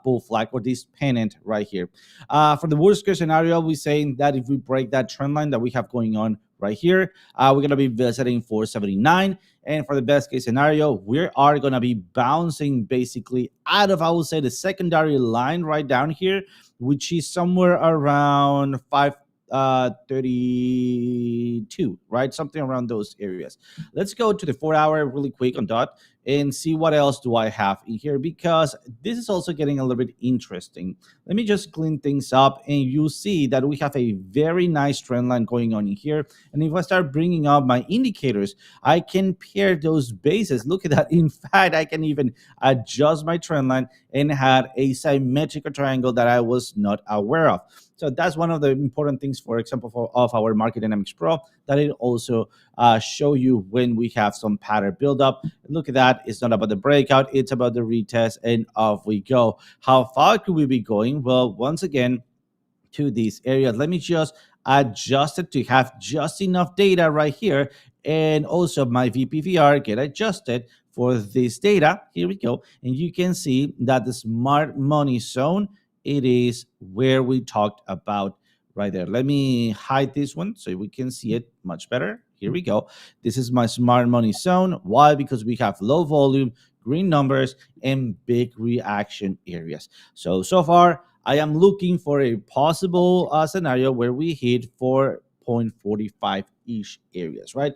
bull flag or this pennant right here. For the worst case scenario, we're saying that if we break that trend line that we have going on right here, we're gonna be visiting 479. And for the best case scenario, we are going to be bouncing basically out of, I would say, the secondary line right down here, which is somewhere around 532, right? Something around those areas. Let's go to the 4 hour really quick on dot and see what else do I have in here, because this is also getting a little bit interesting. Let me just clean things up, and you see that we have a very nice trend line going on in here. And if I start bringing up my indicators, I can pair those bases. Look at that. In fact, I can even adjust my trend line and had a symmetrical triangle that I was not aware of. So that's one of the important things, for example, of our Market Dynamics Pro, that it also show you when we have some pattern buildup. Look at that. It's not about the breakout. It's about the retest, and off we go. How far could we be going? Well, once again, to these areas. Let me just adjust it to have just enough data right here, and also my VPVR get adjusted for this data. Here we go, and you can see that the smart money zone, it is where we talked about right there. Let me hide this one so we can see it much better. Here we go. This is my smart money zone. Why? Because we have low volume, green numbers, and big reaction areas. So far, I am looking for a possible scenario where we hit 4.45-ish areas, right?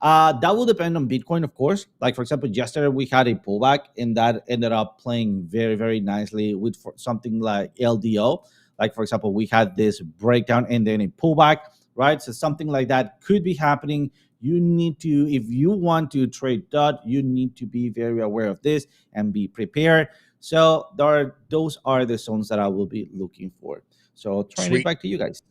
That will depend on Bitcoin, of course. Like, for example, yesterday we had a pullback, and that ended up playing very, very nicely with something like LDO. Like, for example, we had this breakdown and then a pullback, right? So something like that could be happening. You need to, if you want to trade dot, you need to be very aware of this and be prepared. So those are the zones that I will be looking for. So turning it back to you guys.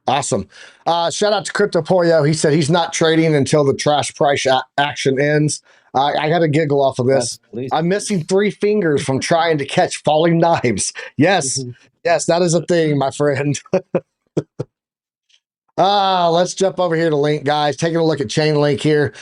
Awesome. Shout out to Crypto Pollo. He said he's not trading until the trash price action ends. I got a giggle off of this. Yes, I'm missing 3 fingers from trying to catch falling knives. Yes, yes, that is a thing, my friend. Let's jump over here to Link, guys. Taking a look at Chainlink here.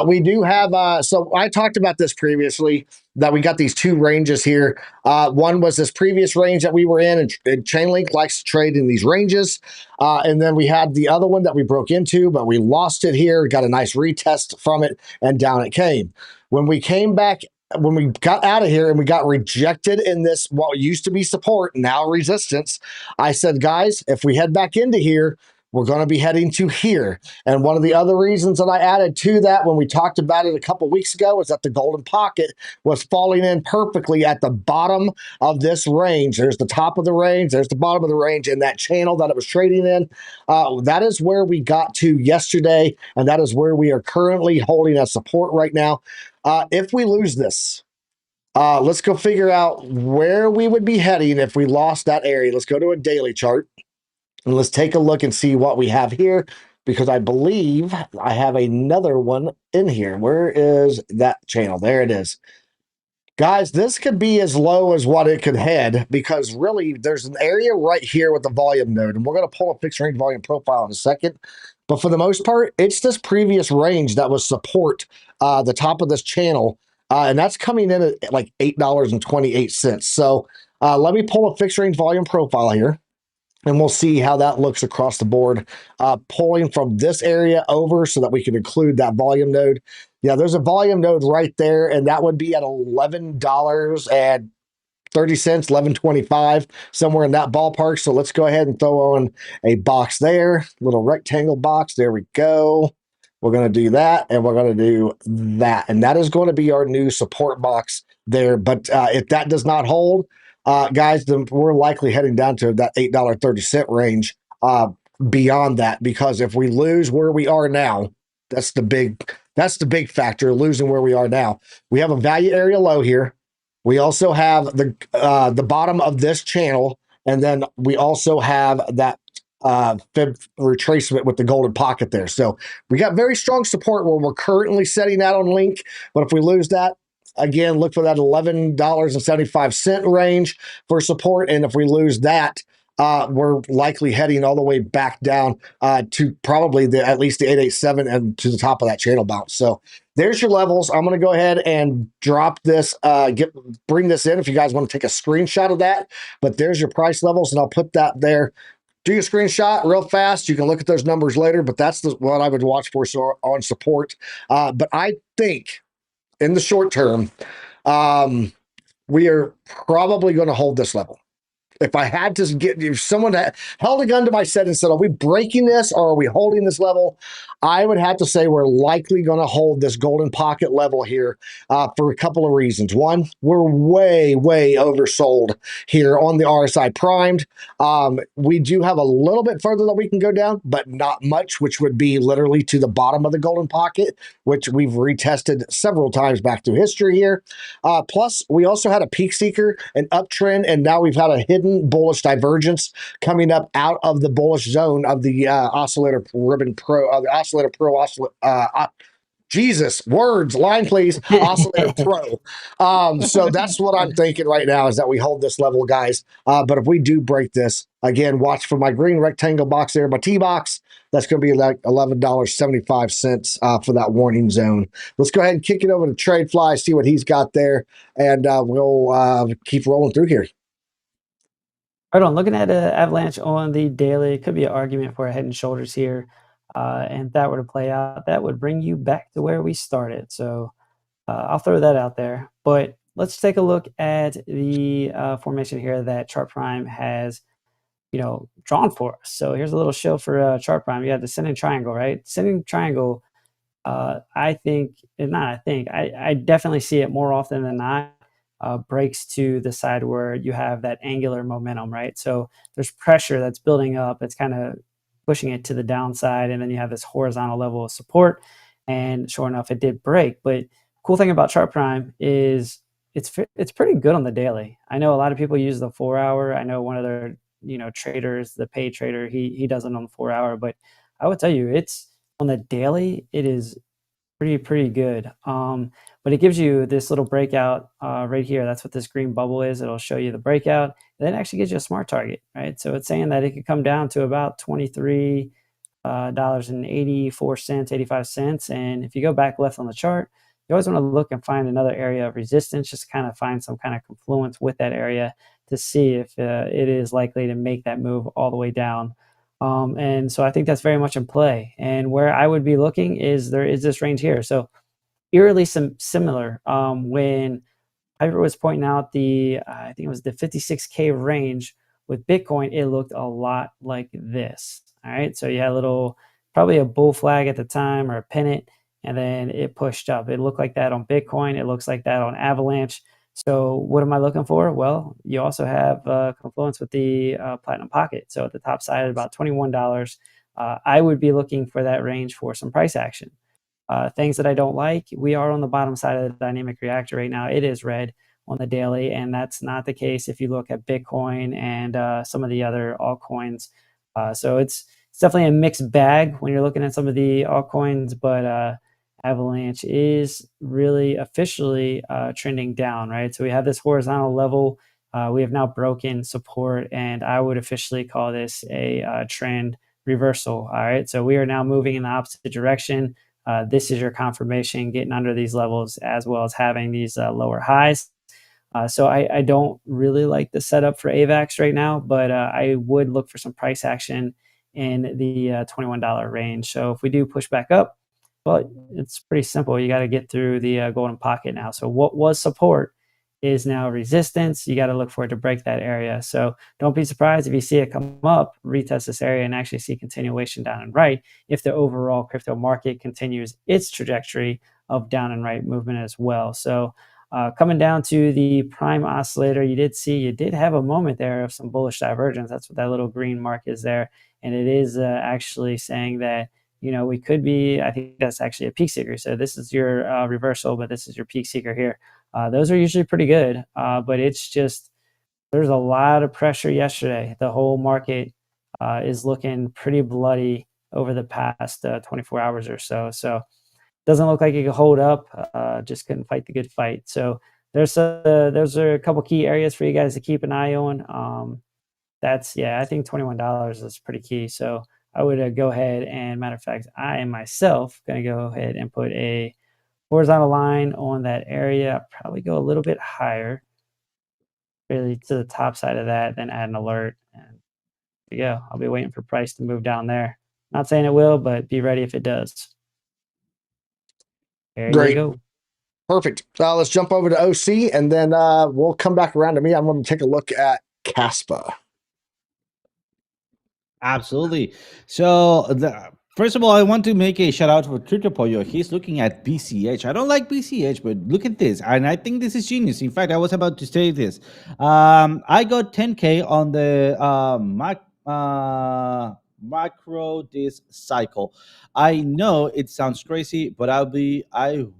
We do have, so I talked about this previously, that we got these 2 ranges here. One was this previous range that we were in, and Chainlink likes to trade in these ranges. And then we had the other one that we broke into, but we lost it here, got a nice retest from it, and down it came. When we came back, when we got out of here and we got rejected in this, what used to be support, now resistance, I said, guys, if we head back into here, we're going to be heading to here. And one of the other reasons that I added to that when we talked about it a couple weeks ago is that the golden pocket was falling in perfectly at the bottom of this range. There's the top of the range, there's the bottom of the range, in that channel that it was trading in. That is where we got to yesterday, and that is where we are currently holding as support right now. If we lose this, let's go figure out where we would be heading if we lost that area. Let's go to a daily chart. And let's take a look and see what we have here, because I believe I have another one in here. Where is that channel? There it is. Guys, this could be as low as what it could head, because really there's an area right here with the volume node, and we're going to pull a fixed range volume profile in a second. But for the most part, it's this previous range that was support, the top of this channel, and that's coming in at like $8.28. So let me pull a fixed range volume profile here, and we'll see how that looks across the board, pulling from this area over so that we can include that volume node. Yeah, there's a volume node right there, and that would be at $11.30, $11.25, somewhere in that ballpark. So let's go ahead and throw on a box there, little rectangle box. There we go. We're going to do that, and we're going to do that. And that is going to be our new support box there. But if that does not hold, guys, then we're likely heading down to that $8.30 range beyond that, because if we lose where we are now, that's the big factor, losing where we are now. We have a value area low here. We also have the bottom of this channel, and then we also have that fib retracement with the golden pocket there. So we got very strong support where we're currently setting that on link. But if we lose that, again, look for that $11.75 range for support. And if we lose that, we're likely heading all the way back down to probably at least the 887 and to the top of that channel bounce. So there's your levels. I'm going to go ahead and drop this, bring this in if you guys want to take a screenshot of that. But there's your price levels, and I'll put that there. Do your screenshot real fast. You can look at those numbers later, but that's what I would watch for on support. But I think in the short term, we are probably going to hold this level. If I had to if someone held a gun to my head and said, are we breaking this or are we holding this level? I would have to say we're likely going to hold this golden pocket level here for a couple of reasons. One, we're way oversold here on the RSI primed. We do have a little bit further that we can go down, but not much, which would be literally to the bottom of the golden pocket, which we've retested several times back through history here. Plus, we also had a peak seeker, an uptrend, and now we've had a hidden bullish divergence coming up out of the bullish zone of the Oscillator Ribbon Pro, the Oscillator Pro, Jesus, words, line please, Oscillator Pro. So that's what I'm thinking right now, is that we hold this level, guys. But if we do break this, again, watch for my green rectangle box there, my T-box. That's going to be like $11.75 for that warning zone. Let's go ahead and kick it over to TradeFly, see what he's got there, and we'll keep rolling through here. Right on. Looking at Avalanche on the daily, it could be an argument for a head and shoulders here. And if that were to play out, that would bring you back to where we started. So I'll throw that out there. But let's take a look at the formation here that Chart Prime has, drawn for us. So here's a little show for Chart Prime. You have the descending triangle, right? Descending triangle, I definitely see it more often than not. Breaks to the side where you have that angular momentum, right? So there's pressure that's building up. It's kind of pushing it to the downside, and then you have this horizontal level of support. And sure enough, it did break. But cool thing about Chart Prime is it's pretty good on the daily. I know a lot of people use the 4 hour. I know one of their traders, the paid trader, he does it on the 4 hour. But I would tell you, it's on the daily, it is pretty good. But it gives you this little breakout right here. That's what this green bubble is. It'll show you the breakout. And then it actually gives you a smart target, right? So it's saying that it could come down to about $23.84, 85 cents. And if you go back left on the chart, you always want to look and find another area of resistance, just kind of find some kind of confluence with that area to see if it is likely to make that move all the way down. And so I think that's very much in play. And where I would be looking is there is this range here. So eerily similar when Piper was pointing out the, I think it was the 56K range with Bitcoin, it looked a lot like this. All right. So you had probably a bull flag at the time or a pennant, and then it pushed up. It looked like that on Bitcoin. It looks like that on Avalanche. So what am I looking for? Well, you also have confluence with the Platinum Pocket. So at the top side at about $21, I would be looking for that range for some price action. Things that I don't like, we are on the bottom side of the dynamic reactor right now. It is red on the daily, and that's not the case if you look at Bitcoin and some of the other altcoins. So it's definitely a mixed bag when you're looking at some of the altcoins, but Avalanche is really officially trending down, right? So we have this horizontal level. We have now broken support, and I would officially call this a trend reversal. All right, so we are now moving in the opposite direction. This is your confirmation, getting under these levels as well as having these lower highs. So I don't really like the setup for AVAX right now, but I would look for some price action in the $21 range. So if we do push back up, well, it's pretty simple. You got to get through the golden pocket now. So what was support is now resistance. You got to look for it to break that area. So don't be surprised if you see it come up, retest this area, and actually see continuation down and right if the overall crypto market continues its trajectory of down and right movement as well. So coming down to the prime oscillator, you did have a moment there of some bullish divergence. That's what that little green mark is there. And it is actually saying that, we could be, I think that's actually a peak seeker. So this is your reversal, but this is your peak seeker here. Those are usually pretty good, but it's just, there's a lot of pressure yesterday. The whole market is looking pretty bloody over the past 24 hours or so. So doesn't look like it could hold up. Just couldn't fight the good fight. So those are a couple key areas for you guys to keep an eye on. I think $21 is pretty key. So I would go ahead and, matter of fact, I am myself going to go ahead and put a horizontal line on that area. I'll probably go a little bit higher, really to the top side of that, then add an alert. And there you go. I'll be waiting for price to move down there. Not saying it will, but be ready if it does. There Great. you go. Perfect. Let's jump over to OC, and then we'll come back around to me. I'm going to take a look at Caspa. Absolutely. So, first of all, I want to make a shout out for Tritopoyo. He's looking at BCH. I don't like BCH, but look at this. And I think this is genius. In fact, I was about to say this. I got 10K on the macro this cycle. I know it sounds crazy, but I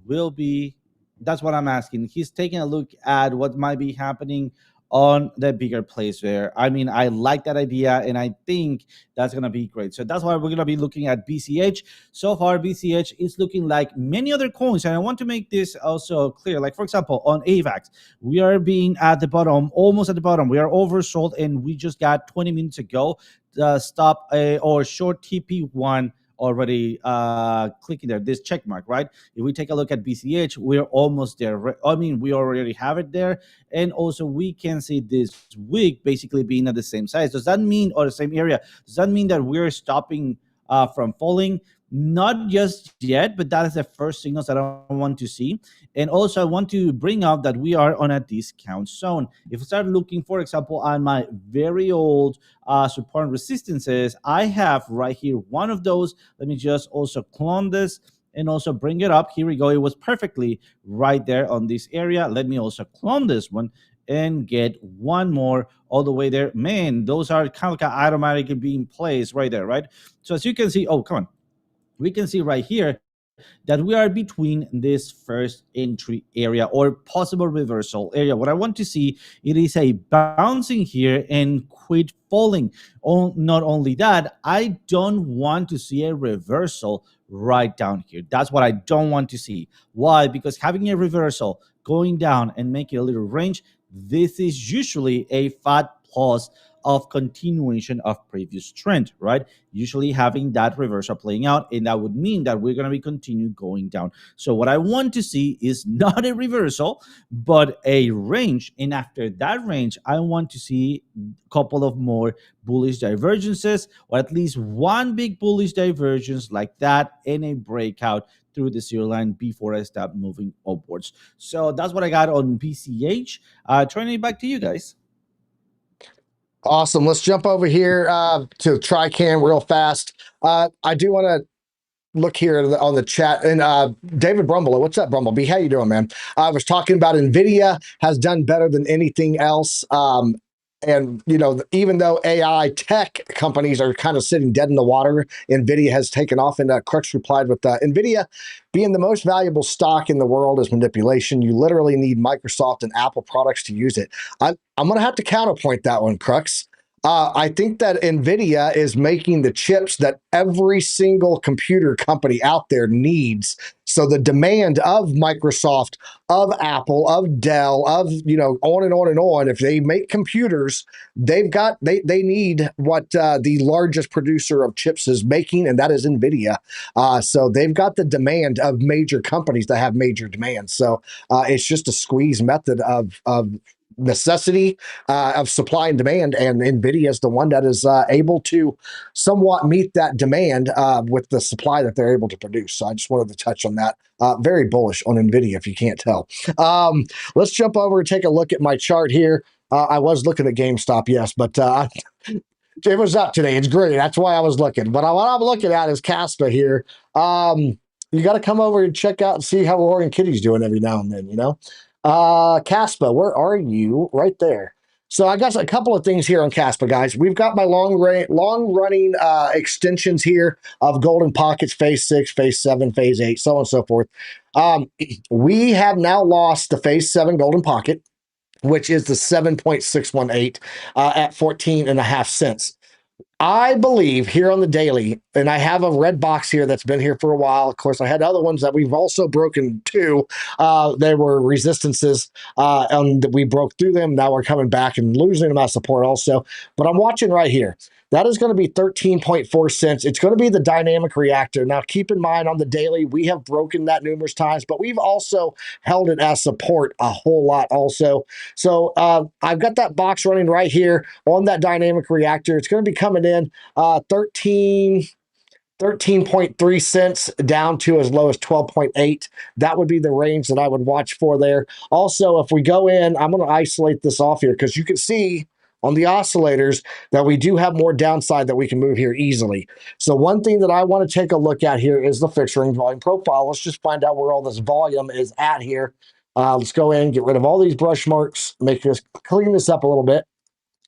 will be. That's what I'm asking. He's taking a look at what might be happening on the bigger place there. I mean, I like that idea, and I think that's going to be great. So that's why we're going to be looking at BCH. So far, BCH is looking like many other coins, and I want to make this also clear. Like, for example, on AVAX, we are being at the bottom, almost at the bottom. We are oversold, and we just got 20 minutes ago stop or short TP1 already clicking there, this check mark, right? If we take a look at BCH, we're almost there. I mean, we already have it there. And also we can see this wick basically being at the same size. Does that mean, or the same area, does that mean that we're stopping from falling? Not just yet, but that is the first signals that I want to see. And also I want to bring up that we are on a discount zone. If we start looking, for example, on my very old support and resistances, I have right here one of those. Let me just also clone this and also bring it up. Here we go. It was perfectly right there on this area. Let me also clone this one and get one more all the way there. Man, those are kind of like automatically being placed right there, right? So as you can see, oh, come on. We can see right here that we are between this first entry area or possible reversal area. What I want to see, it is a bouncing here and quit falling. Not only that, I don't want to see a reversal right down here. That's what I don't want to see. Why? Because having a reversal going down and making a little range, this is usually a fat plus of continuation of previous trend, right? Usually having that reversal playing out, and that would mean that we're going to be continue going down. So what I want to see is not a reversal, but a range. And after that range, I want to see a couple of more bullish divergences, or at least one big bullish divergence like that, and a breakout through the zero line before I start moving upwards. So that's what I got on PCH. Turning it back to you guys. Awesome. Let's jump over here to Trican real fast. I do want to look here on the chat, and David Brumble, what's up, Brumblebee? How you doing, man? I was talking about NVIDIA has done better than anything else. And, you know, even though AI tech companies are kind of sitting dead in the water, NVIDIA has taken off. And Crux replied with NVIDIA being the most valuable stock in the world is manipulation. You literally need Microsoft and Apple products to use it. I'm going to have to counterpoint that one, Crux. I think that NVIDIA is making the chips that every single computer company out there needs. So the demand of Microsoft, of Apple, of Dell, of, you know, on and on and on. If they make computers, they need what the largest producer of chips is making, and that is NVIDIA. So they've got the demand of major companies that have major demands. So it's just a squeeze method of necessity of supply and demand, and NVIDIA is the one that is able to somewhat meet that demand with the supply that they're able to produce. So I just wanted to touch on that. Very bullish on NVIDIA, if you can't tell. Let's jump over and take a look at my chart here. I was looking at GameStop, yes, but it was up today. It's great. That's why I was looking. But what I'm looking at is Caspa here. You got to come over and check out and see how Oregon Kitty's doing every now and then, you know. Caspa, where are you? Right there. So I got a couple of things here on Caspa, guys. We've got my long-running extensions here of Golden Pockets, Phase 6, Phase 7, Phase 8, so on and so forth. We have now lost the Phase 7 Golden Pocket, which is the 7.618 at 14.5 cents. I believe here on the daily, and I have a red box here that's been here for a while. Of course, I had other ones that we've also broken too. They were resistances, and we broke through them. Now we're coming back and losing them out of support also. But I'm watching right here. That is going to be 13.4 cents. It's going to be the dynamic reactor. Now, keep in mind on the daily, we have broken that numerous times, but we've also held it as support a whole lot also. So I've got that box running right here on that dynamic reactor. It's going to be coming in 13.3 cents down to as low as 12.8. That would be the range that I would watch for there. Also, if we go in, I'm going to isolate this off here because you can see on the oscillators that we do have more downside that we can move here easily. So one thing that I want to take a look at here is the fixed range volume profile. Let's just find out where all this volume is at here. Let's go in, get rid of all these brush marks, clean this up a little bit.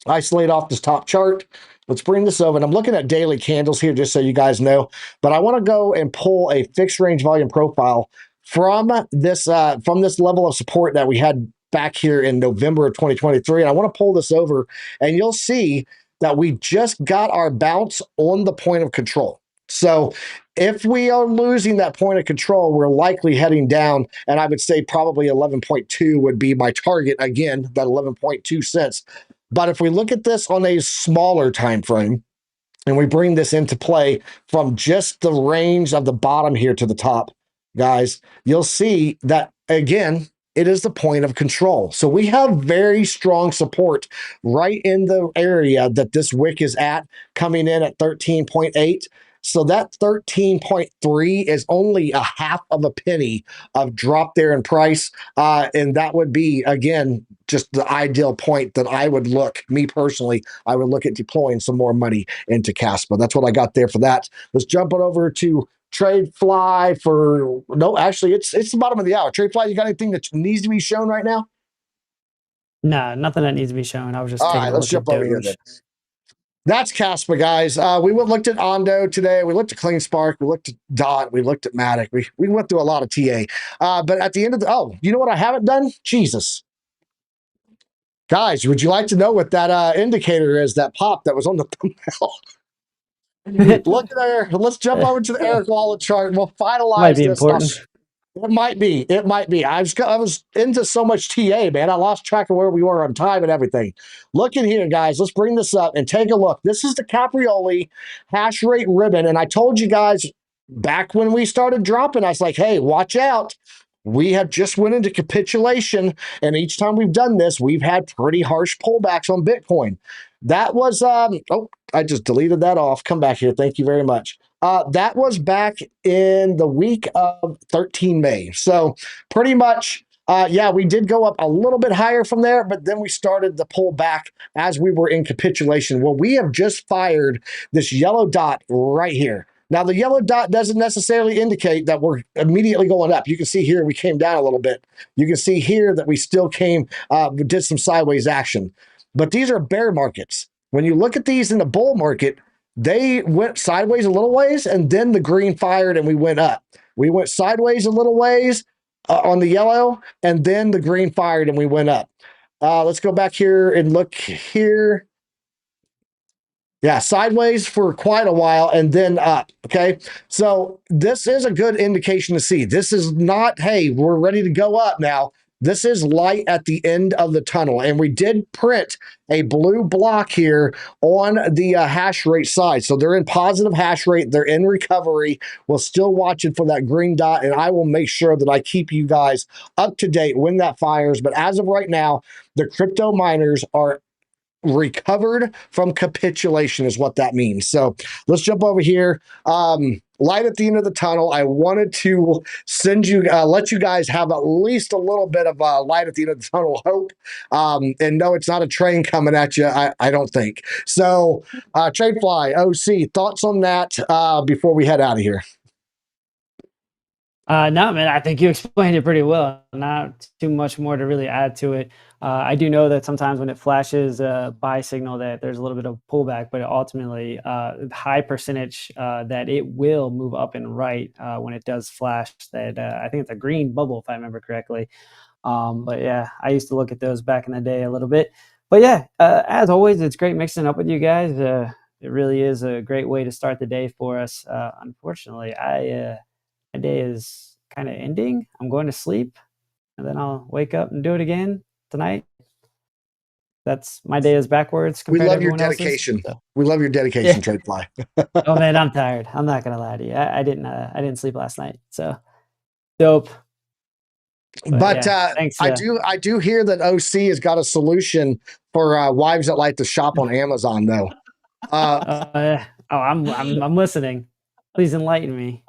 Isolate off this top chart. Let's bring this over. And I'm looking at daily candles here just so you guys know. But I want to go and pull a fixed range volume profile from this level of support that we had back here in November of 2023. And I want to pull this over, and you'll see that we just got our bounce on the point of control. So if we are losing that point of control, we're likely heading down, and I would say probably 11.2 would be my target. Again, that 11.2 cents. But if we look at this on a smaller time frame, and we bring this into play from just the range of the bottom here to the top, guys, you'll see that, again, it is the point of control. So we have very strong support right in the area that this wick is at, coming in at 13.8. So that 13.3 is only a half of a penny of drop there in price. And that would be, again, just the ideal point that I would look, me personally, I would look at deploying some more money into Caspa. That's what I got there for that. Let's jump it over to Trade Fly for, no, actually, it's the bottom of the hour. Trade Fly, you got anything that needs to be shown right now? No, nothing that needs to be shown. I was just taking a let's look jump at over here Doge. then. That's Caspa, guys. We looked at Ondo today. We looked at Clean Spark. We looked at Dot. We looked at Matic. We went through a lot of TA. But at the end of the, you know what I haven't done? Jesus. Guys, would you like to know what that indicator is, that pop that was on the thumbnail? Look at there. Let's jump over to the Eric Wallet chart and we'll finalize Might be this. important. It might be. It might be. I was into so much TA, man. I lost track of where we were on time and everything. Look in here, guys. Let's bring this up and take a look. This is the Caprioli hash rate ribbon. And I told you guys back when we started dropping, I was like, hey, watch out. We have just went into capitulation. And each time we've done this, we've had pretty harsh pullbacks on Bitcoin. That was, I just deleted that off. Come back here. Thank you very much. That was back in the week of 13 May. So pretty much, we did go up a little bit higher from there, but then we started to pull back as we were in capitulation. Well, we have just fired this yellow dot right here. Now, the yellow dot doesn't necessarily indicate that we're immediately going up. You can see here we came down a little bit. You can see here that we still did some sideways action. But these are bear markets. When you look at these in the bull market, they went sideways a little ways, and then the green fired and we went up. We went sideways a little ways on the yellow, and then the green fired and we went up. Let's go back here and look here. Yeah, sideways for quite a while and then up, okay? So this is a good indication to see. This is not, hey, we're ready to go up now. This is light at the end of the tunnel. And we did print a blue block here on the hash rate side. So they're in positive hash rate. They're in recovery. We're still watching for that green dot. And I will make sure that I keep you guys up to date when that fires. But as of right now, the crypto miners are recovered from capitulation is what that means. So let's jump over here. Light at the end of the tunnel. I wanted to let you guys have at least a little bit of light at the end of the tunnel hope. And no, it's not a train coming at you. I don't think. So Tradefly, OC, thoughts on that before we head out of here? No, man, I think you explained it pretty well. Not too much more to really add to it. I do know that sometimes when it flashes a buy signal that there's a little bit of pullback, but ultimately high percentage that it will move up and right when it does flash that I think it's a green bubble if I remember correctly. But yeah, I used to look at those back in the day a little bit. But yeah, as always, it's great mixing up with you guys. It really is a great way to start the day for us. Unfortunately, my day is kind of ending. I'm going to sleep, and then I'll wake up and do it again tonight. That's my day is backwards We compared to love your everyone else's. dedication. So, We love your dedication, Trade Fly. oh man, I'm tired. I'm not gonna lie to you. I didn't sleep last night. So dope. But yeah, thanks. I do hear that OC has got a solution for wives that like to shop on Amazon, though. I'm listening. Please enlighten me.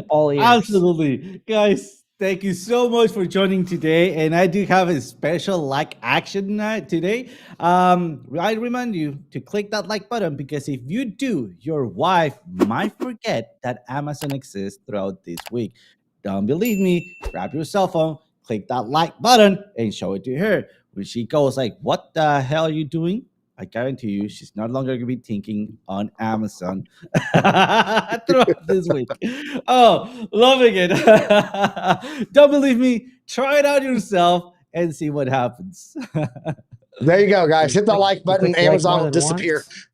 All ears. Absolutely. Guys, thank you so much for joining today. And I do have a special like action today. I remind you to click that like button because if you do, your wife might forget that Amazon exists throughout this week. Don't believe me? Grab your cell phone, click that like button, and show it to her. When she goes like, "What the hell are you doing?" I guarantee you, she's no longer going to be thinking on Amazon throughout this week. Oh, loving it. Don't believe me? Try it out yourself and see what happens. There you go, guys. Hit the like You button. click like Amazon more will than disappear. once?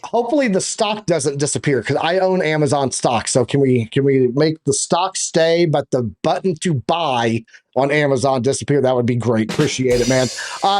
Hopefully the stock doesn't disappear because I own Amazon stock. So can we make the stock stay, but the button to buy on Amazon disappear? That would be great. Appreciate it, man.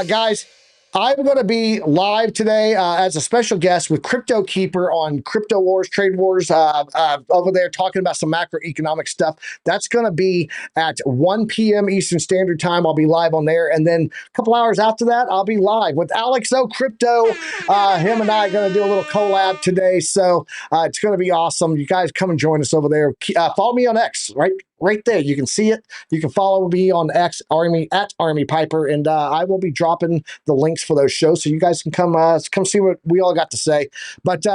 Guys, I'm going to be live today as a special guest with Crypto Keeper on Crypto Wars, Trade Wars, over there talking about some macroeconomic stuff. That's going to be at 1 p.m. Eastern Standard Time. I'll be live on there. And then a couple hours after that, I'll be live with Alex O Crypto. Him and I are going to do a little collab today. So it's going to be awesome. You guys come and join us over there. Follow me on X, right there. You can see it. You can follow me on X, at Army Piper, and I will be dropping the links for those shows so you guys can come see what we all got to say. But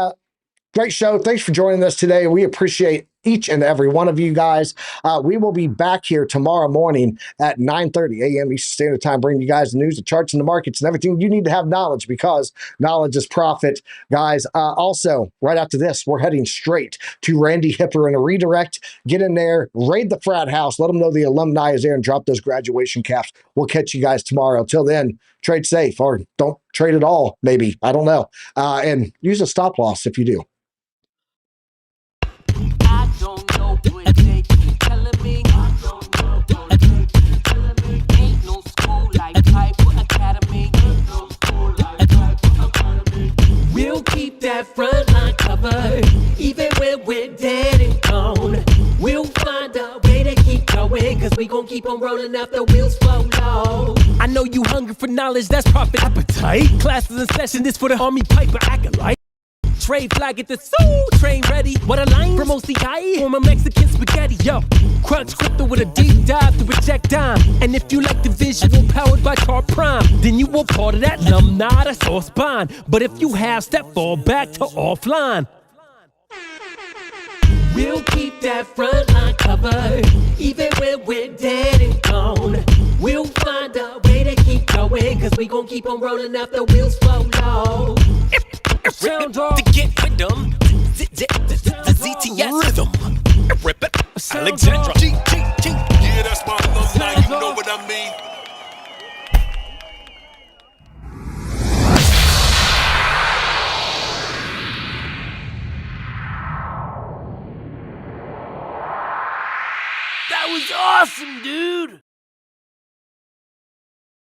great show. Thanks for joining us today. We appreciate each and every one of you guys. We will be back here tomorrow morning at 9:30 a.m. Eastern Standard Time, bringing you guys the news, the charts, and the markets, and everything you need to have knowledge because knowledge is profit, guys. Also, right after this, we're heading straight to Randy Hipper in a redirect. Get in there, raid the frat house, let them know the alumni is there, and drop those graduation caps. We'll catch you guys tomorrow. Till then, trade safe or don't trade at all, maybe. I don't know. And use a stop loss if you do. Don't know what they keep telling me. I don't know what they keep telling me. Ain't no school like Piper Academy. Ain't no school like Piper Academy. We'll keep that front line covered, even when we're dead and gone. We'll find a way to keep going, cause we gon' keep on rolling after wheels fall low. I know you hungry for knowledge, that's profit appetite. Classes in session, this for the Army Piper acolyte. Trade flag at the soul train ready. What a line from OCI, from a Mexican spaghetti. Yo, crunch crypto with a deep dive to project dime. And if you like the visual powered by Car Prime, then you were part of that alumni that's all spine. But if you have step, fall back to offline. We'll keep that front line covered, even when we're dead and gone. We'll find a way to keep going, cause we gon' keep on rolling after wheels fall low. Sound off. To get with them, the ZTS rhythm. Rip it, Alexandra. Yeah, that's my alumni, you know what I mean? That was awesome, dude!